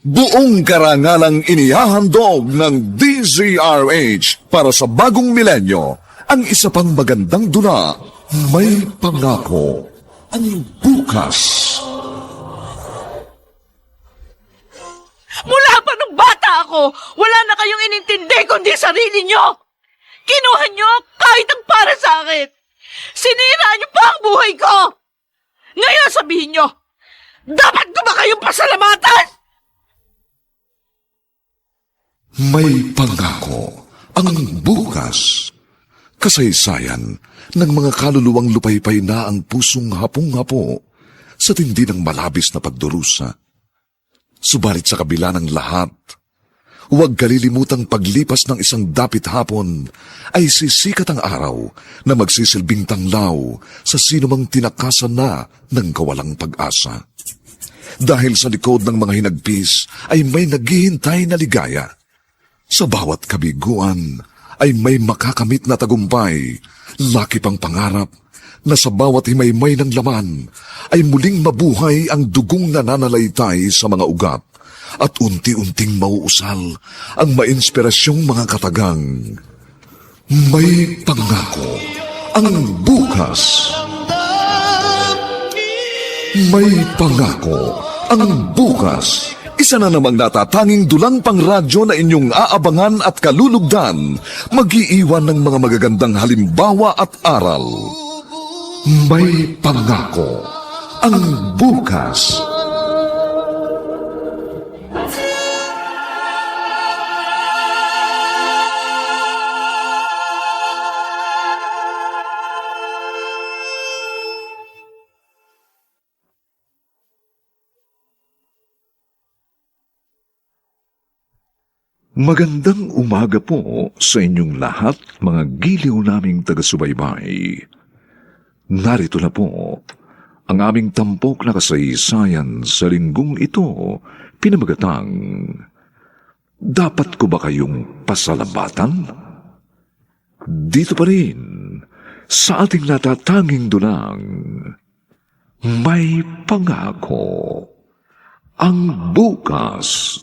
Buong karangalang inihahandog ng DZRH para sa bagong milenyo, ang isa pang magandang dula, May Pangako, ang bukas. Mula pa nung bata ako, wala na kayong inintindi kundi sarili nyo. Kinuha nyo kahit ang para sa akin. Sinira nyo pa ang buhay ko. Ngayon sabihin nyo, dapat ko ba kayong pasalamatan? May Pangako, ang bukas. Kasaysayan ng mga kaluluwang lupaypay na ang pusong hapong-hapo sa tindi ng malabis na pagdurusa. Subalit sa kabila ng lahat, huwag kalilimutang paglipas ng isang dapit hapon ay sisikat ang araw na magsisilbing tanglaw sa sinumang tinakasan na ng kawalang pag-asa. Dahil sa likod ng mga hinagpis ay may naghihintay na ligaya. Sa bawat kabiguan ay may makakamit na tagumpay, laki pang pangarap na sa bawat himaymay ng laman ay muling mabuhay ang dugong nananalaytay sa mga ugat at unti-unting mauusal ang mainspirasyong mga katagang. May Pangako, ang bukas. May Pangako, ang bukas. Isa na namang natatanging dulang pang radyo na inyong aabangan at kalulugdan, mag-iiwan ng mga magagandang halimbawa at aral. May Pangako, ang bukas. Magandang umaga po sa inyong lahat, mga giliw naming taga-subaybay. Narito na po ang aming tampok na kasaysayan sa linggong ito, pinamagatang, Dapat ko ba kayong pasalamatan? Dito pa rin, sa ating natatanging dulang, May Pangako, ang bukas.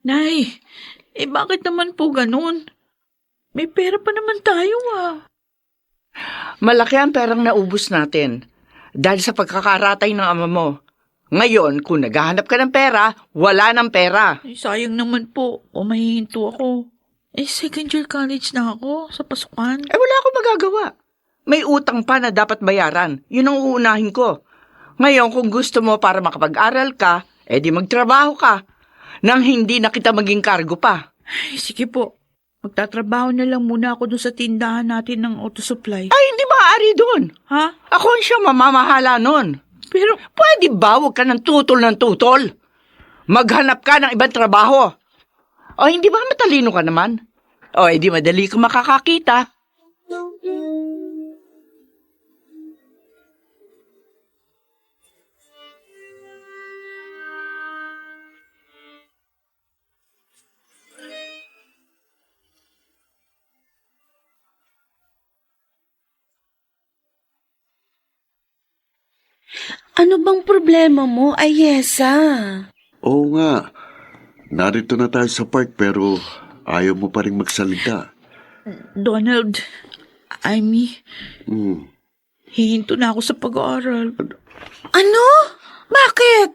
Nay, bakit naman po ganun? May pera pa naman tayo Malaki ang perang naubos natin dahil sa pagkakaratay ng ama mo. Ngayon, kung naghahanap ka ng pera, wala ng pera. Sayang naman po, o mahihinto ako. Second year college na ako sa pasukan. Wala akong magagawa. May utang pa na dapat bayaran. Yun ang uunahin ko. Ngayon, kung gusto mo para makapag-aral ka, di magtrabaho ka. Nang hindi na kita maging kargo pa. Sige po. Magtatrabaho na lang muna ako dun sa tindahan natin ng auto supply. Ay, hindi maaari doon. Ha? Ako ang siyang mamamahala nun. Pero, Pwede ba huwag ka ng tutol? Maghanap ka ng ibang trabaho. O, hindi ba matalino ka naman? O, di madali ka makakakita. Ano bang problema mo, Ayesa? Oo nga. Narito na tayo sa park pero ayaw mo pa rin magsalita. Donald, Amy, Hmm. hihinto na ako sa pag-aaral. Ano? Bakit?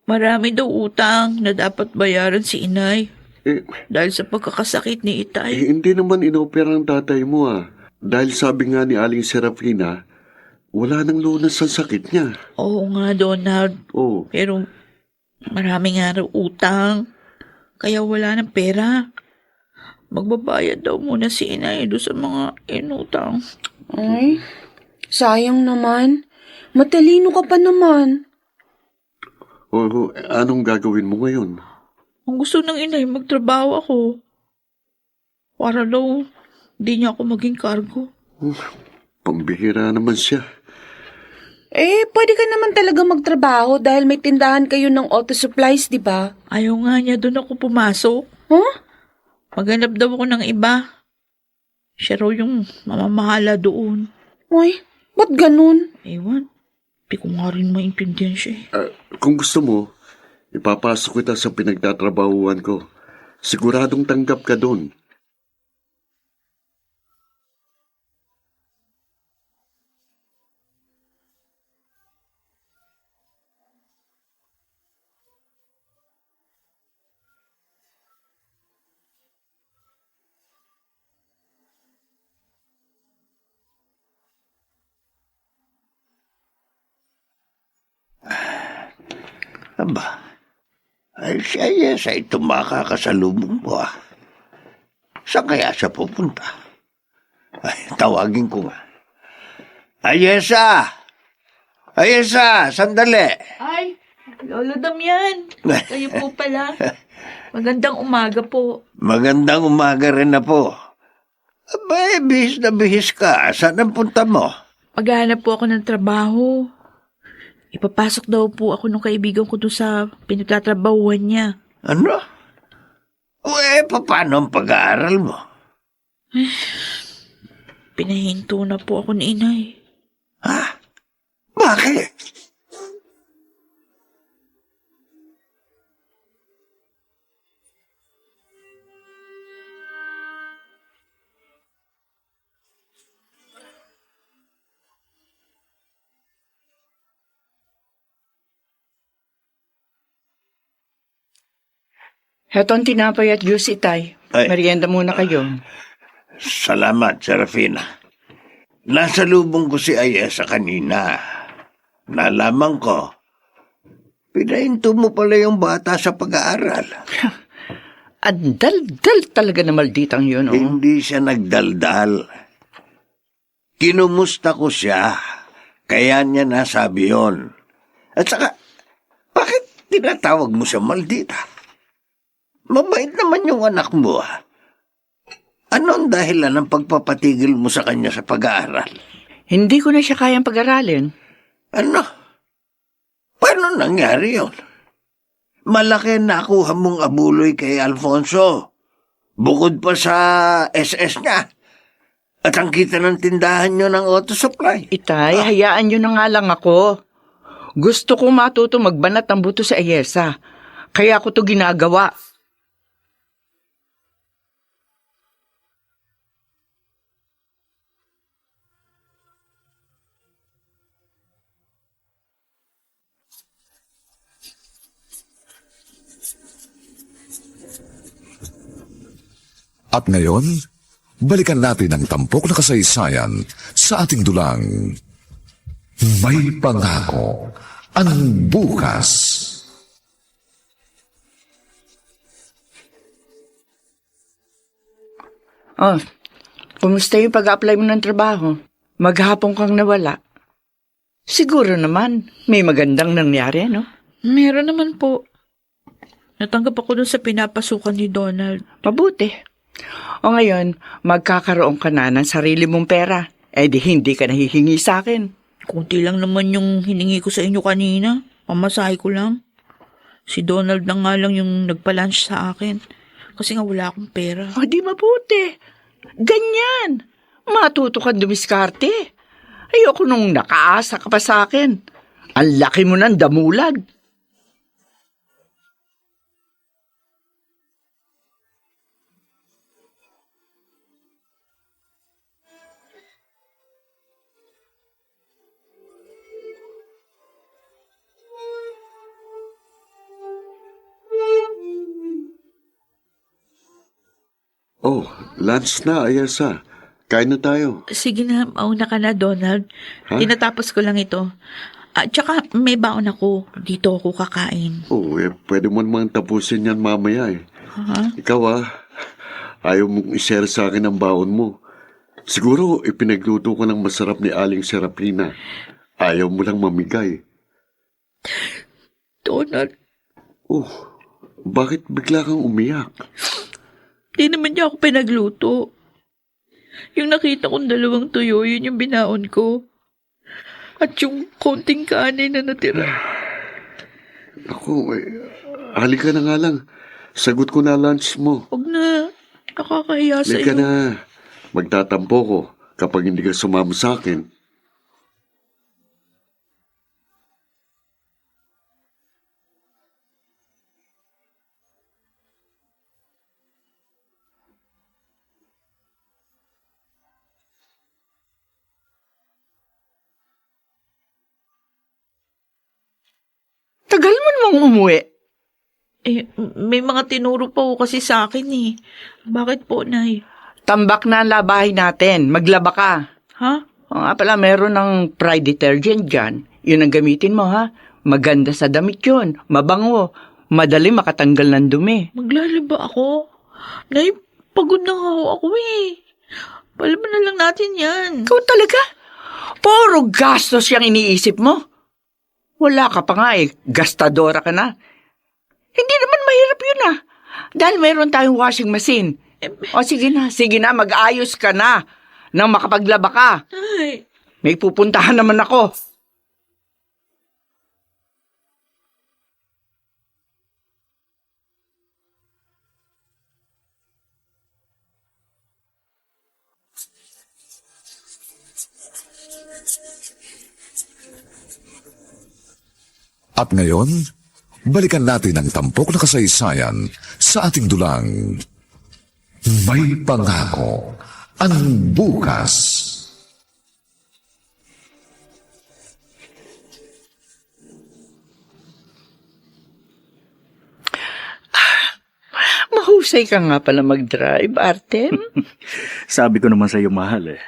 Marami daw utang na dapat bayaran si inay Eh, dahil sa pagkakasakit ni Itay. hindi naman inopera ang tatay mo ah. Dahil sabi nga ni Aling Serafina, wala nang lunas sa sakit niya. Oo nga, Donald. Oh, Pero maraming nga raw utang. Kaya wala ng pera. Magbabayad daw muna si inay doon sa mga inutang. Ay, sayang naman. Matalino ka pa naman. anong gagawin mo ngayon? Ang gusto ng inay, magtrabaho ako. Para daw, di niya ako maging kargo. Pambihira naman siya. Pwede ka naman talaga magtrabaho dahil may tindahan kayo ng auto supplies, di ba? Ayaw nga niya doon ako pumasok. Huh? Maghanap daw ako ng iba. Siya raw yung mamamahala doon. Uy, ba't ganun? Ewan, di ko nga rin maintindihan siya eh. Kung gusto mo, ipapasok kita sa pinagtatrabahuan ko. Siguradong tanggap ka doon. Aba, ay siya yes ay tumaka ka sa lubong mo ah. Saan kaya siya pupunta? Ay, tawagin ko nga. Ayesa! Ayesa, sandali! Ay, Lolo Damian, kayo po pala. Magandang umaga po. Magandang umaga rin na po. Aba, bihis na bihis ka. Saan ang punta mo? Maghahanap po ako ng trabaho. Ipapasok daw po ako ng kaibigan ko doon sa pinagtatrabahuan niya. Ano? Paano ang pag-aaral mo? Pinahinto na po ako ni inay. Ha? Bakit? Heto ang tinapay at juice, Itay. Ay. Merienda muna kayo. Salamat, Serafina. Nasa lubong ko si Ayesa kanina. Nalaman ko, pinahinto mo pala yung bata sa pag-aaral. Ang dal-dal talaga na malditang yun, oh. Hindi siya nagdaldal. Kinumusta ko siya, kaya niya nasabi yon. At saka, bakit tinatawag mo siya maldita? Mabait naman yung anak mo, ah. Ano ang dahilan ng pagpapatigil mo sa kanya sa pag-aaral? Hindi ko na siya kayang pag-aralin. Ano? Paano nangyari yun? Malaki nakuha mong abuloy kay Alfonso. Bukod pa sa SS niya. At ang kita ng tindahan nyo ng auto supply. Itay, hayaan nyo na nga lang ako. Gusto ko matuto magbanat ng buto sa Ayesa. Kaya ko to ginagawa. At ngayon, balikan natin ang tampok na kasaysayan sa ating dulang. May pangako ang bukas. Oh, kumusta yung pag-apply mo ng trabaho? Maghapon kang nawala. Siguro naman, may magandang nangyari, no? Meron naman po. Natanggap ako dun sa pinapasukan ni Donald. Mabuti. O ngayon, magkakaroon ka na ng sarili mong pera. Di hindi ka nahihingi sa akin. Kunti lang naman yung hiningi ko sa inyo kanina. Pamasahe ko lang. Si Donald na nga lang yung nagpa-lunch sa akin. Kasi nga wala akong pera. Di mabuti. Ganyan. Matuto kang dumiskarte. Ayoko nung nakaasa ka pa sa akin. Ang laki mo ng damulag. Oh, lunch na, Ayesa. Kain na tayo. Sige na, mauna ka na, Donald. Ha? Tinatapos ko lang ito. At saka may baon ako. Dito ako kakain. Oh, pwede mo namang tapusin yan mamaya eh. Ha? Ikaw ayaw mong ishare sa akin ang baon mo. Siguro ipinagluto ko ng masarap ni Aling Serafina. Ayaw mo lang mamigay. Donald, Oh, bakit bigla kang umiyak? di naman niya ako pinagluto. Yung nakita kong 2 tuyo, yun yung binaon ko. At yung konting kanin na natira. Ako, halika na nga lang. Sagot ko na lunch mo. Huwag na. Nakakahiya Halika sa'yo. na. Magtatampo ko kapag hindi ka sumama sa akin. Tagal mo namang umuwi. May mga tinuro pa ho kasi sa akin eh. Bakit po, Nay? Tambak na ang labahin natin. Maglaba ka. Ha? O nga pala, meron ng Pride detergent dyan. Yun ang gamitin mo, ha? Maganda sa damit yun. Mabango. Madali makatanggal ng dumi. Maglalaba ako? Nay, pagod na nga ho ako eh. Palaban na lang natin yan. Ikaw talaga? Puro gastos yung iniisip mo. Wala ka pa nga eh. Gastadora ka na. Hindi naman mahirap yun ah. Dahil meron tayong washing machine. O sige na, mag-ayos ka na nang makapaglaba ka. Ay, May pupuntahan naman ako. At ngayon, balikan natin ang tampok na kasaysayan sa ating dulang May Pangako ang Bukas. Mahusay ka nga pala mag-drive, Artem. Sabi ko naman sa iyo, mahal eh.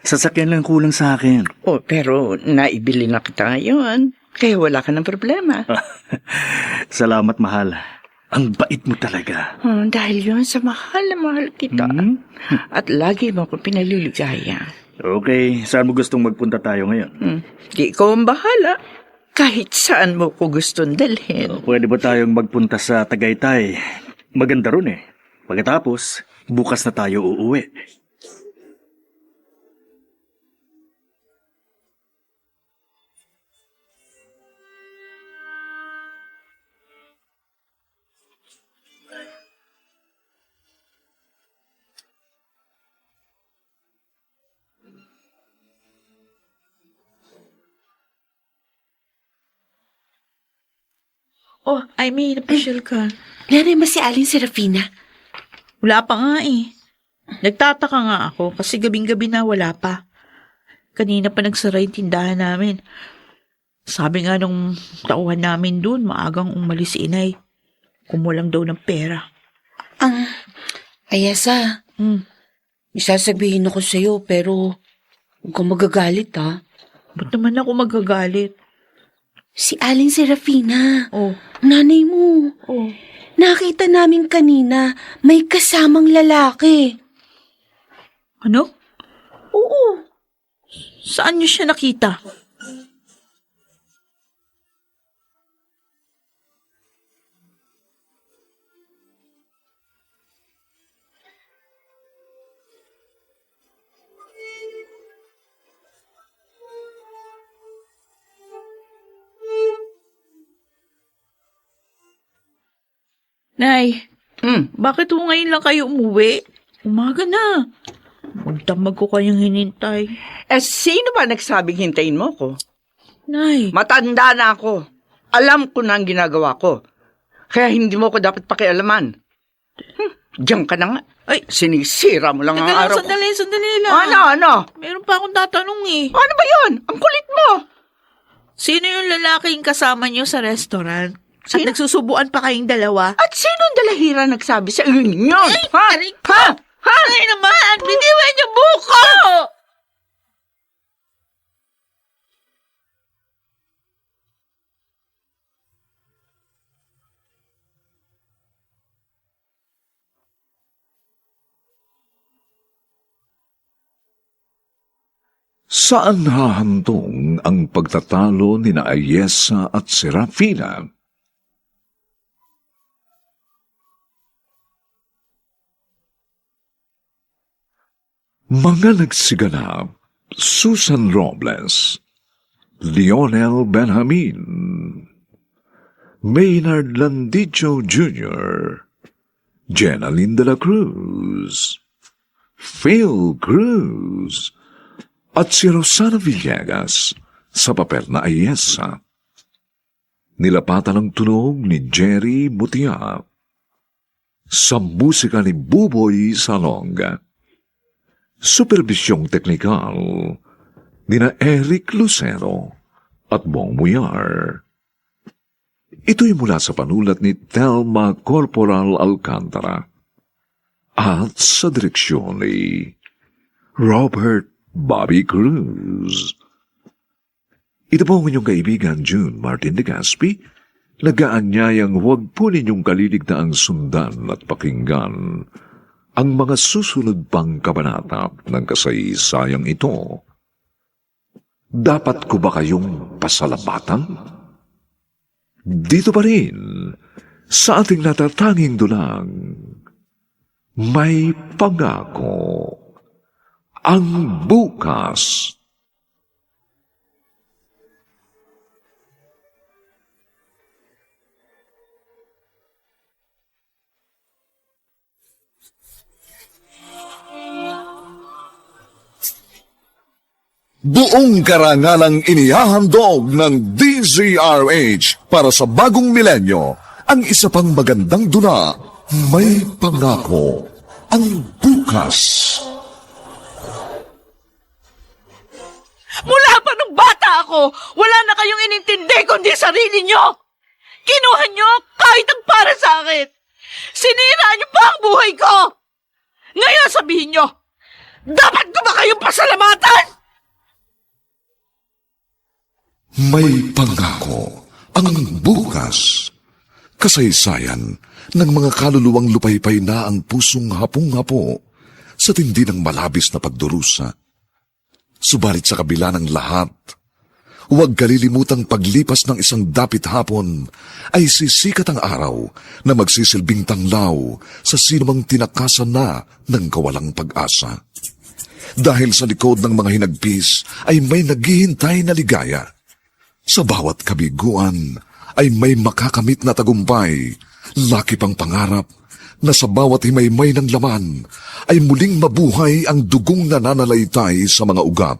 Sasakyan lang kulang sa akin. Oh, pero naibili na kita ngayon. Kaya wala ka ng problema. Salamat, mahal. Ang bait mo talaga. Dahil yun sa mahal na mahal kita. At lagi mo ako pinaliligaya. Okay, saan mo gustong magpunta tayo ngayon? Di ikaw ang bahala. Kahit saan mo ko gustong dalhin. Pwede ba tayong magpunta sa Tagaytay? Maganda ron eh. Pagkatapos, bukas na tayo uuwi. oh, I mean, napasyal ka. Nanay mo si Aling Serafina. Wala pa nga eh. Nagtataka nga ako kasi gabing-gabi na wala pa. Kanina pa nagsara yung tindahan namin. Sabi nga nung tauhan namin dun, maagang umalis si inay. Kumulang daw ng pera. Ayasa, isasabihin ako sa'yo pero huwag kang magagalit ha. Ba't naman ako magagalit? Si Aling Serafina, Oh, nanay mo. oh. Nakita namin kanina may kasamang lalaki. Ano? Oo. Saan niyo siya nakita? Nay, bakit ho ngayon lang kayo umuwi? Umaga na. Magdamag ko kayong hinintay. Sino ba nagsabing hintayin mo ko? Nay, Matanda na ako. Alam ko na ang ginagawa ko. Kaya hindi mo ko dapat pakialaman. Diyan ka na nga. Ay, Sinisira mo lang ang araw ko. sandali lang. Ano? Meron pa akong tatanong eh. Ano ba yun? Ang kulit mo. Sino yung lalaking kasama niyo sa restaurant? At Sino? nagsusubuan pa kayong dalawa? At sino ang dalahira nagsabi sa inyo? Ha? aray ko! Ay naman, biniwan niyo buko! Saan hahantong ang pagtatalo ni na Ayesa at Serafina? Mga nagsiganap, Susan Robles, Lionel Benjamin, Maynard Landicho Jr., Jenaline de la Cruz, Phil Cruz at si Rosana Villegas sa papel na Ayesa. Nilapatan ang tunog ni Jerry Mutia. Sa musika ni Buboy Salonga. Supervisyong teknikal nina Eric Lucero at Bong Muyar. Ito'y mula sa panulat ni Thelma Corporal Alcantara at sa direksyon ni Robert Bobby Cruz. Ito po ang inyong kaibigan June Martin de Gaspi, nag-aanyayang huwag po ninyong kaliligtaang sundan at pakinggan ang mga susunod pang kabanata ng kasaysayang ito. Dapat ko ba kayong pasalamatan? Dito pa rin, sa ating natatanging dulang, may pangako ang bukas. Buong karangalang inihahandog ng DZRH para sa bagong milenyo, ang isa pang magandang dula, may pangako ang bukas. Mula pa nung bata ako, wala na kayong inintindi kundi sarili nyo. Kinuha nyo kahit ang para sa akin. Sinira nyo pa ang buhay ko. Ngayon sabihin nyo, dapat ko ba kayong pasalamatan? May pangako ang bukas. Kasaysayan ng mga kaluluwang lupaypay na ang pusong hapong-hapo sa tindi ng malabis na pagdurusa. Subalit sa kabila ng lahat, huwag kalilimutang paglipas ng isang dapit hapon ay sisikat ang araw na magsisilbing tanglaw sa sinumang tinakasan na ng kawalang pag-asa. Dahil sa likod ng mga hinagpis ay may naghihintay na ligaya. Sa bawat kabiguan ay may makakamit na tagumpay, laki pang pangarap na sa bawat himaymay ng laman ay muling mabuhay ang dugong nananalaytay sa mga ugat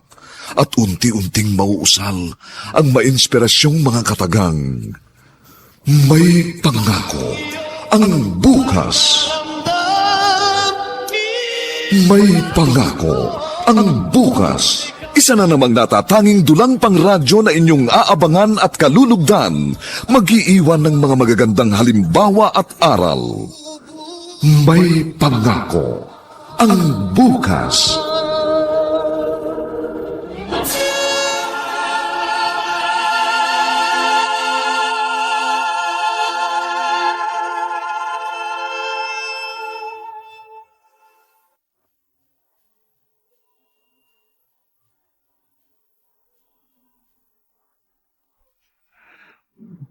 at unti-unting mauusal ang mainspirasyong mga katagang. May pangako ang bukas. May pangako ang bukas. Isa na namang natatanging dulang pang radyo na inyong aabangan at kalulugdan, mag-iiwan ng mga magagandang halimbawa at aral. May pangako ang bukas.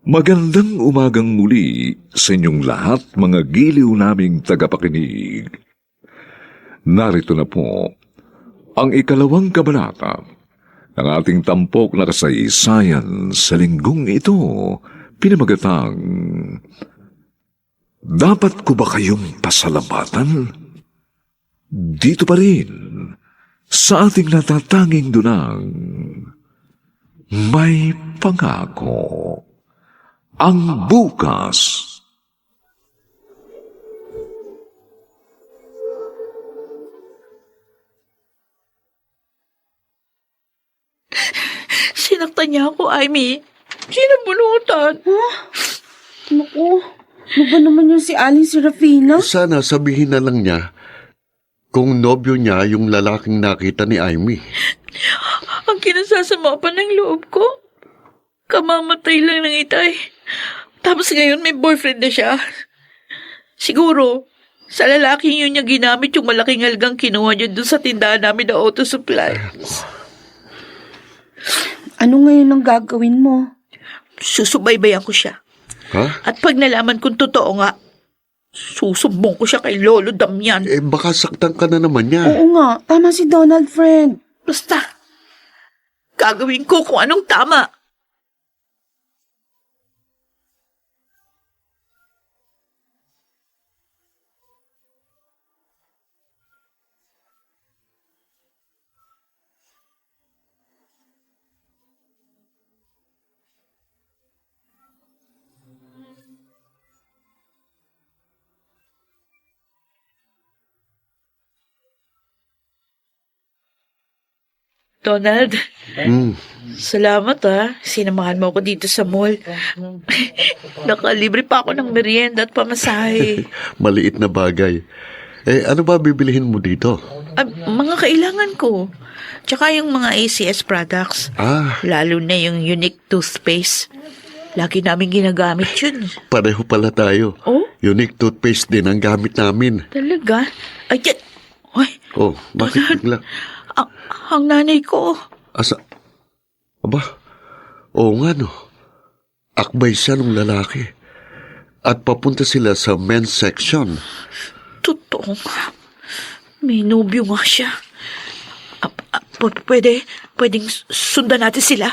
Magandang umagang muli sa inyong lahat, mga giliw naming tagapakinig. Narito na po ang ikalawang kabanata ng ating tampok na kasaysayan sa linggong ito, pinamagatang, Dapat ko ba kayong pasalamatan? Dito pa rin, sa ating natatanging dunang, may pangako ang bukas. Sinaktan niya ako, Amy. Sinabunutan. Naku, ano ba naman yung si Aling Serafina? Sana sabihin na lang niya kung nobyo niya yung lalaking nakita ni Amy. Ang kinasasama pa ng loob ko. Kamamatay lang ng itay. Tapos ngayon may boyfriend na siya. Siguro, sa lalaking yun niya ginamit yung malaking halagang kinuha niya dun sa tindahan namin na auto supply. Ano ngayon ang gagawin mo? Susubaybayan ko siya. Ha? At pag nalaman kung totoo nga, susubong ko siya kay Lolo Damian. Baka saktan ka na naman niya. Oo nga, tama si Donald, friend. Basta, gagawin ko kung anong tama. Donald, Hmm, salamat Sinamahan mo ako dito sa mall. Nakalibre pa ako ng merienda at pamasahe. maliit na bagay. Ano ba bibilihin mo dito? Mga kailangan ko. Tsaka yung mga ACS products. Lalo na yung unique toothpaste. Lagi namin ginagamit yun. Pareho pala tayo. Oh? Unique toothpaste din ang gamit namin. Talaga? Ay, Hoy, Oh, bakit bigla? ang nanay ko. Asa? Aba, oo nga no. Akbay siya ng lalaki. At papunta sila sa men's section. Totoo nga. May nobyo nga siya. Pwedeng sundan natin sila.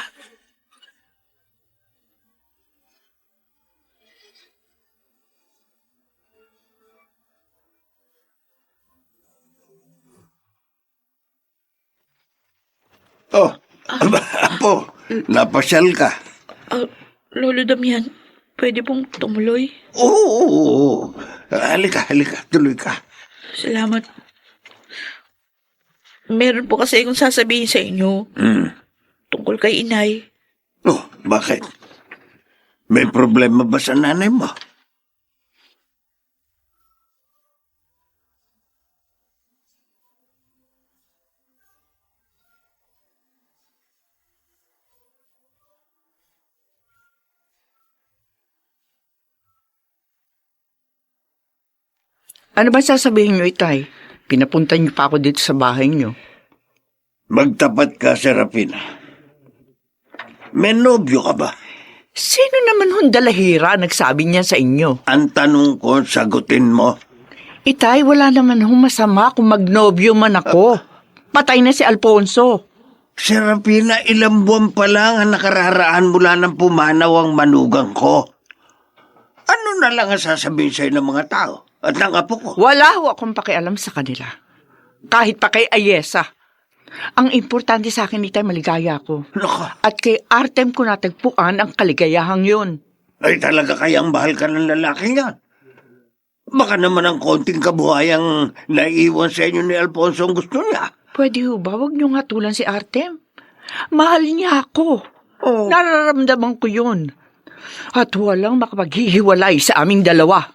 Oh, apo, napasyal ka. Lolo Damian, pwede pong tumuloy? Oo. Halika, tuloy ka. Salamat. Meron po kasi akong sasabihin sa inyo tungkol kay inay. Oh, bakit? May problema ba sa nanay mo? Ano ba sasabihin niyo, Itay? Pinapunta niyo pa ako dito sa bahay niyo. Magtapat ka, Serafina. May nobyo ka ba? Sino naman hundalahira nagsabi niya sa inyo? Ang tanong ko, sagutin mo. Itay, wala naman hong masama kung magnobyo man ako. Patay na si Alfonso. Serafina, ilang buwan pa lang ang nakararaan mula ng pumanaw ang manugang ko. Ano na lang ang sasabihin sa'yo ng mga tao at ng apo ko? Wala ho akong pakialam sa kanila. Kahit pa kay Ayesa. Ang importante sa akin, Itay, maligaya ko. Naka, At kay Artem ko natagpuan ang kaligayahang yun. ay talaga kayang mahal ka ng lalaking yan. Baka naman ang konting kabuhayang naiiwan sa inyo ni Alfonso ang gusto niya. Pwede ho ba? Huwag niyong hatulan si Artem. Mahal niya ako. Oh. Nararamdaman ko yun. At walang makapaghihiwalay sa aming dalawa.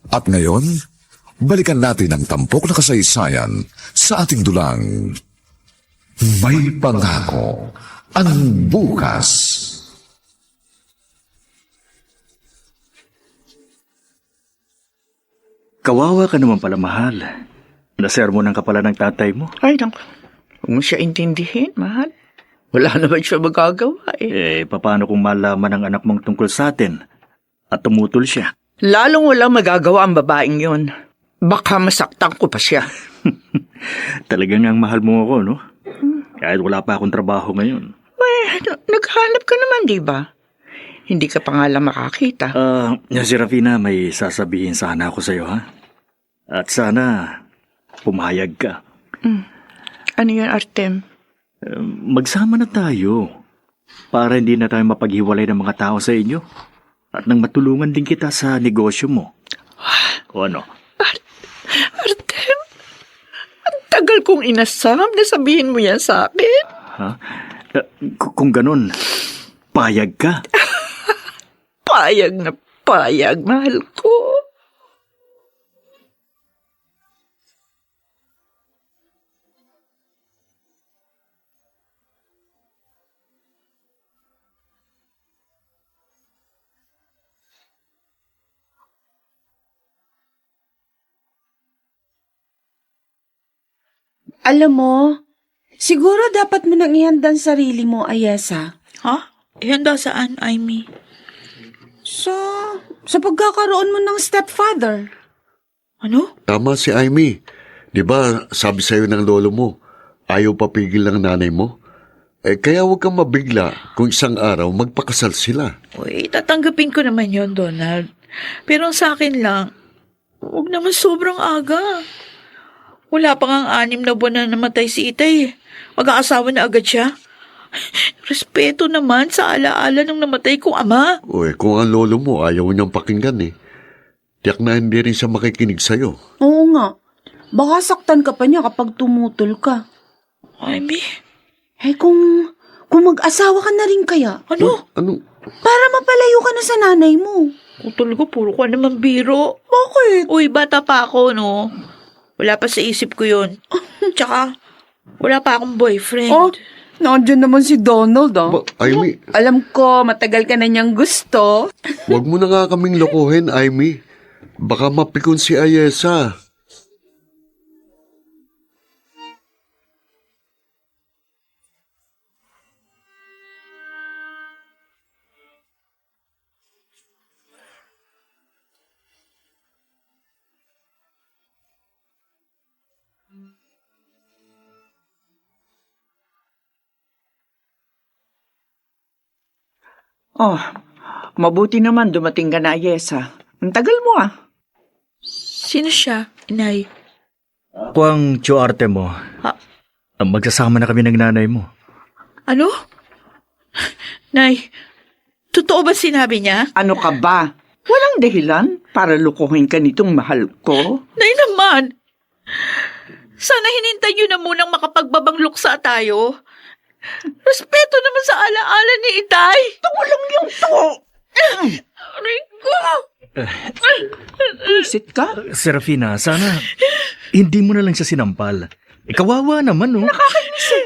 At ngayon, balikan natin ang tampok na kasaysayan sa ating dulang May Pangako ang Bukas. Kawawa ka naman pala, mahal. Nasermonan ka pala ng tatay mo. Ay, naku. Huwag mo siya intindihin, mahal. Wala naman siya magagawa Paano kung malaman ng anak mong tungkol sa atin at tumutol siya? Lalong walang magagawa ang babaeng yun. Baka masaktan ko pa siya. Talagang ang mahal mo ako, no? Kahit wala pa akong trabaho ngayon. Naghanap ka naman, di ba? Hindi ka pa nga lang makakita. Serafina, may sasabihin sana ako sa'yo, ha? At sana, pumayag ka. Ano yun, Artem? Magsama na tayo para hindi na tayo mapaghiwalay ng mga tao sa inyo at nang matulungan din kita sa negosyo mo. O ano? Artem, ang tagal kong inasam na sabihin mo yan sa akin. Ha? Kung ganun, payag ka. Payag na payag, mahal ko. Alam mo, siguro dapat mo nang ihanda ang sarili mo, Ayesa. Ha? Ihanda saan, Amy? Sa pagkakaroon mo ng stepfather. Ano? Tama si Amy. Di ba sabi sa'yo ng lolo mo, ayaw papigil ng nanay mo? Kaya huwag kang mabigla kung isang araw magpakasal sila. Uy, tatanggapin ko naman yon, Donald. Pero sa akin lang, huwag naman sobrang aga. Wala pa nga 6 na buwan na namatay si Itay. Mag-aasawa na agad siya. Respeto naman sa alaala ng namatay kong ama. Uy, kung ang lolo mo ayaw niyang pakinggan eh. Tiyak na hindi rin siya makikinig sa'yo. Oo nga. Baka saktan ka pa niya kapag tumutol ka. Amy, Eh kung mag-asawa ka na rin kaya, ano? Ano? para mapalayo ka na sa nanay mo. Utol ko, puro ka naman biro. Bakit? Uy, bata pa ako, no? Wala pa sa isip ko yun. Tsaka, wala pa akong boyfriend. Oh, nandiyan naman si Donald, Ba, Amy, Alam ko, matagal ka na niyang gusto. wag mo na nga kaming lokohin, Amy. Baka mapikon si Ayesa. Oh, mabuti naman dumating ka na, Ayesa. Ang tagal mo ah. Sino siya, inay? Ako ang tsuarte mo. Magsasama na kami ng nanay mo. Ano? Nay, totoo ba sinabi niya? Ano ka ba? Walang dahilan para lukuhin ka nitong mahal ko. Nay naman! Sana hinintay niyo na munang makapagbabang luksa tayo. Respeto naman sa alaala ni Itay. Ito lang yung to! Aray ko! Isit ka? Serafina, sana hindi mo na lang siya sinampal. Kawawa naman, no? Nakakainis eh.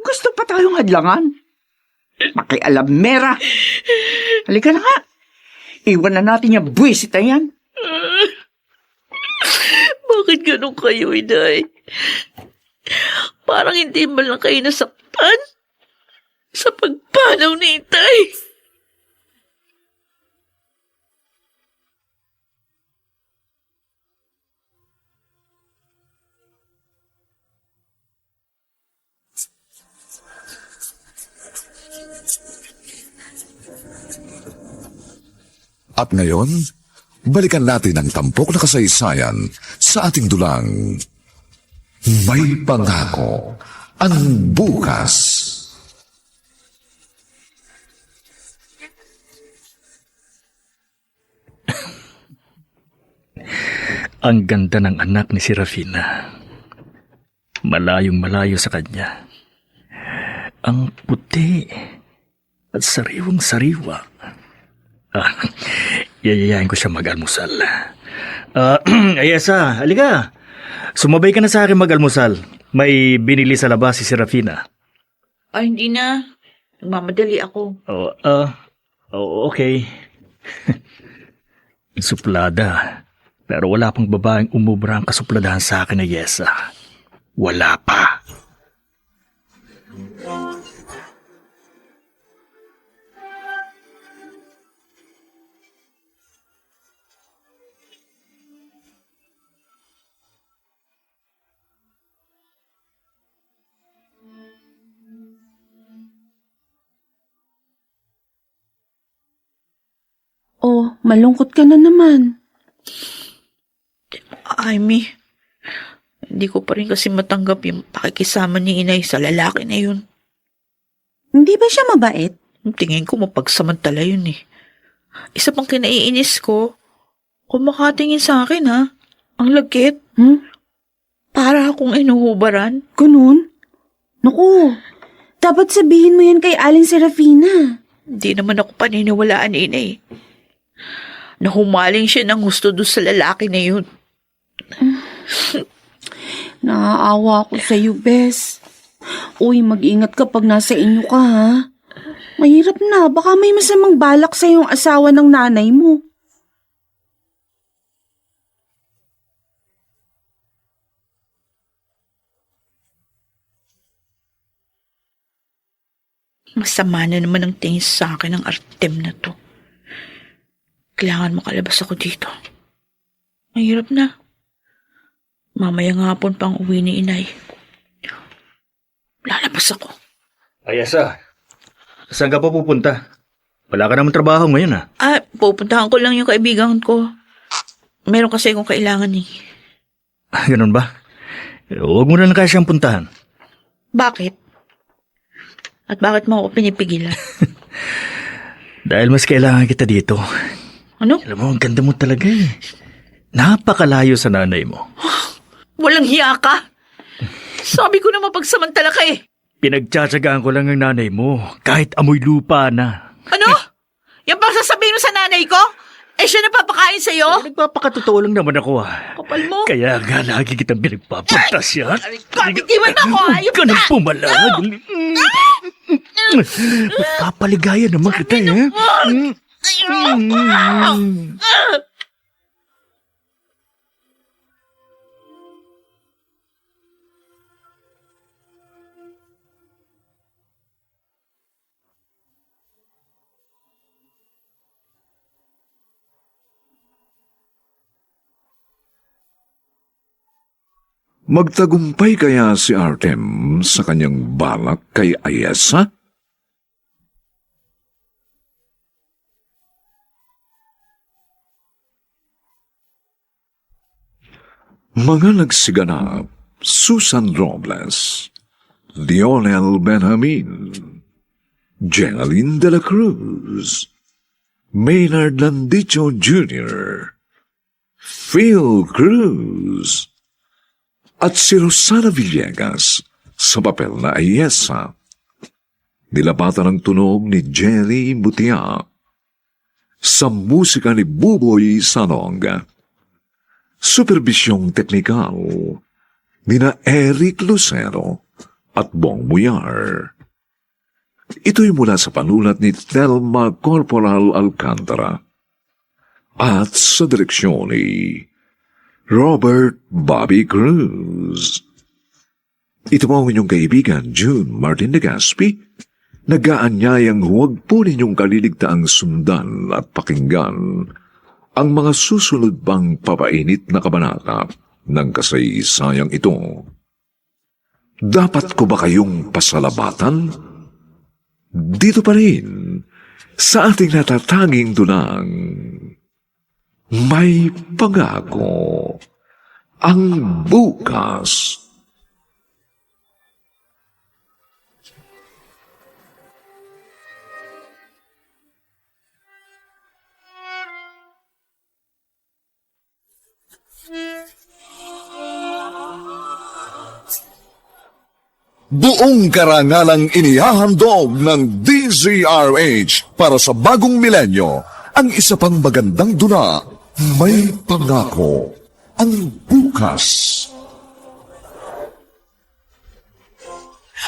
Gusto pa tayong hadlangan. Makialamera. Halika na nga. Iwan na natin yung buwisit na yan. Bakit ganun kayo, Inay? Parang hindi man lang kayo nasaktan sa pagpanaw ni Itay. At ngayon, balikan natin ang tampok na kasaysayan sa ating dulang May Pangako ang Bukas. Ang ganda ng anak ni Serafina. Malayong malayo sa kanya. Ang puti at sariwang sariwa. Yayayain ko siya mag-almusal. Ayesa, halika. Sumabay ka na sa akin mag-almusal. May binili sa labas si Serafina. Ay, hindi na. Nagmamadali ako. Okay. Suplada. Pero wala pang babaeng umubra ang kasupladahan sa akin na Yesa. Wala pa. Oh, malungkot ka na naman. Amy, hindi ko pa rin kasi matanggap yung pakikisama ni Inay sa lalaki na yun. Hindi ba siya mabait? Tingin ko mapagsamantala yun eh. Isa pang kinaiinis ko, kung makatingin sa akin ha, ang lagkit, para akong inuhubaran. Ganun? Naku, dapat sabihin mo yan kay Aling Serafina. Hindi naman ako paniniwalaan ni Inay. Nahumaling siya ng gusto doon sa lalaki na yun. Naaawa ako sa'yo, Bes. Uy, mag-ingat ka pag nasa inyo ka, ha? Mahirap na, baka may masamang balak sa yung asawa ng nanay mo. Masama na naman ang tingin sa akin ng Artem na to. Kailangan makalabas ako dito. Mahirap na. Mamaya nga hapon pang uwi ni Inay. Lalabas ako. Ayesa, saan ka pa pupunta? Wala ka naman trabaho ngayon, ha? Pupuntahan ko lang yung kaibigan ko. Meron kasi akong kailangan eh. Ganun ba? Huwag mo na lang kaya siyang puntahan. Bakit? At bakit mo ako pinipigilan? Dahil mas kailangan kita dito. Ano? Alam mo, ang ganda mo talaga eh. Napakalayo sa nanay mo. Walang hiya ka? Sabi ko na mapagsamantala ka eh. Pinagtsatsagaan ko lang ang nanay mo, kahit amoy lupa na. Ano? Yan bang sasabihin mo sa nanay ko? Eh siya napapakain sa'yo? Nagpapakatotoo lang naman ako Kapal mo. Kaya nga lagi kitang pinagpapantasyan. Kabitiwan mo ako! Ayop Ka nang pumalag. Magpapaligaya naman kita eh. Magtagumpay kaya si Artem sa kanyang balak kay Ayesa? Mga nagsiganap, Susan Robles, Lionel Benjamin, Jeneline de la Cruz, Maynard Landicho Jr., Phil Cruz, at si Rosana Villegas sa papel na Ayesa. Nilapatan ang tunog ni Jerry Butia sa musika ni Buboy Salonga. Superbisyong teknikal nina Eric Lucero at Bong Muyar. Ito'y mula sa panulat ni Thelma Corporal Alcantara at sa direksyon ni Robert Bobby Cruz. Ito po ang inyong kaibigan, June Martin de Gaspi, nag-aanyayang huwag po ninyong kaliligtaang sundan at pakinggan ang mga susunod pang papainit na kabanata ng kasaysayang ito. Dapat ko ba kayong pasalamatan? Dito pa rin, sa ating natatanging dunang, may pangako ang bukas. Buong karangalang inihahandog ng DZRH para sa bagong milenyo, ang isa pang magandang duna, may pangako ang bukas.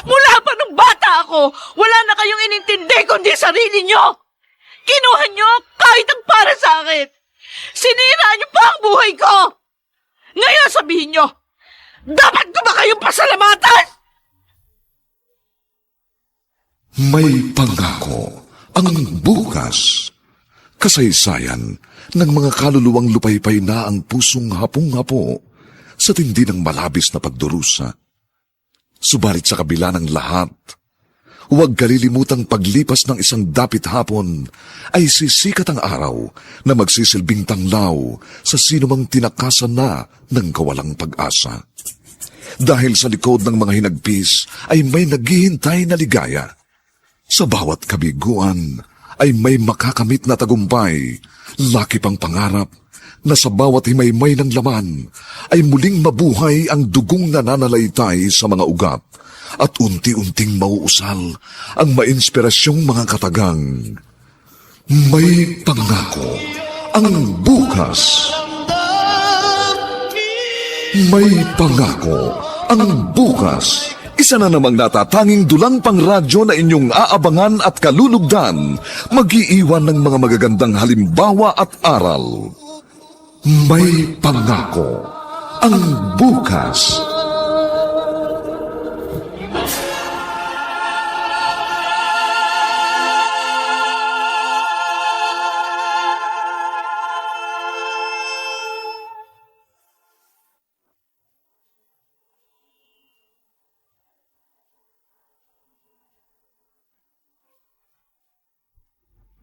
Mula pa nung bata ako, wala na kayong inintindi kundi sarili nyo. Kinuha nyo kahit ang para sa akin. Sinira nyo pa ang buhay ko. Ngayon sabihin nyo, dapat ko ba kayong pasalamatan? May pangako ang bukas. Kasaysayan ng mga kaluluwang lupaypay na ang pusong hapong-hapo sa tindi ng malabis na pagdurusa. Subalit sa kabila ng lahat, huwag kalilimutang paglipas ng isang dapit hapon ay sisikat ang araw na magsisilbing tanglaw sa sinumang tinakasan na ng kawalang pag-asa. Dahil sa likod ng mga hinagpis ay may naghihintay na ligaya. Sa bawat kabiguan ay may makakamit na tagumpay, laki pang pangarap na sa bawat himaymay ng laman ay muling mabuhay ang dugong nananalaytay sa mga ugat at unti-unting mauusal ang mainspirasyong mga katagang. May pangako ang bukas. May pangako ang bukas. Isa na namang natatanging dulang pang radyo na inyong aabangan at kalulugdan, mag-iiwan ng mga magagandang halimbawa at aral. May pangako ang bukas.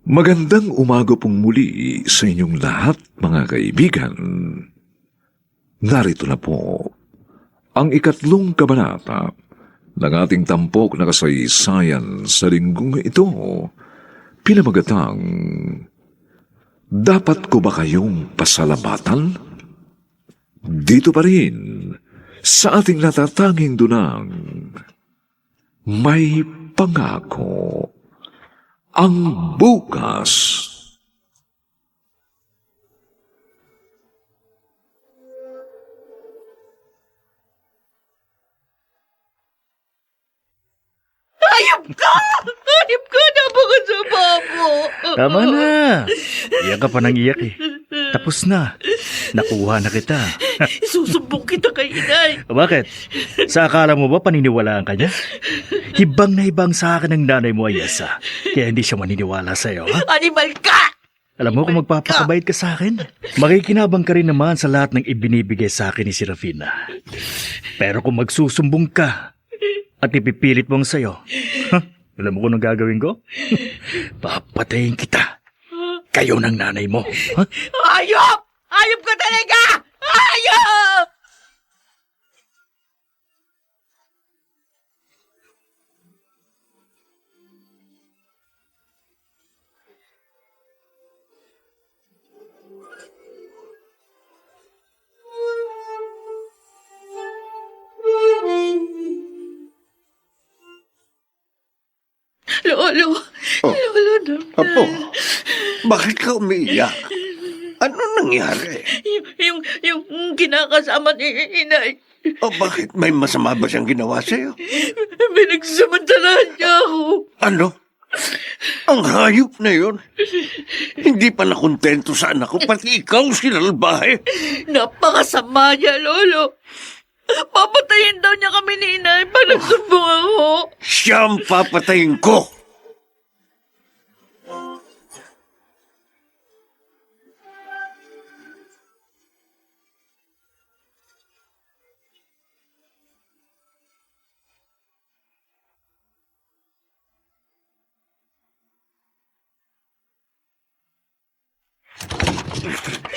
Magandang umaga pong muli sa inyong lahat, mga kaibigan. Narito na po ang 3 kabanata ng ating tampok na kasaysayan sa linggong ito, pinamagatang, Dapat ko ba kayong pasalamatan? Dito pa rin, sa ating natatanging dunang, May Pangako, ang bukas. Hayop ka! Hayop ka! Napakasama mo! Tama na. Iyak ka pa nang iyak eh. Tapos na. Nakuha na kita. Isusumbong kita kay inay. Bakit? Sa akala mo ba paniniwalaan ka niya? Hibang na hibang sa akin ang nanay mo, Ayesa. Kaya hindi siya maniniwala sa'yo, ha? Animal ka! Alam mo kung magpapakabait ka sa akin, makikinabang ka rin naman sa lahat ng ibinibigay sa akin ni Serafina. Pero kung magsusumbong ka at ipipilit mong sa'yo, alam mo kung anong gagawin ko? Papatayin kita. Kayo ng nanay mo. Ha? Hayop! Hayop ka talaga! Hayop! Lolo! Oh. Lolo naman. Apo, bakit ka umiiyak? Ano nangyari? Yung kinakasama ni inay. O bakit may masama ba siyang ginawa sa'yo? Pinagsamantalahan niya ako. Ano? Ang hayop na yun. Hindi pa nakontento sa anak ko, pati ikaw sinalbahe. Napakasama niya, Lolo. Papatayin daw niya kami ni inay pag nagsumbong ako. Siya ang papatayin ko.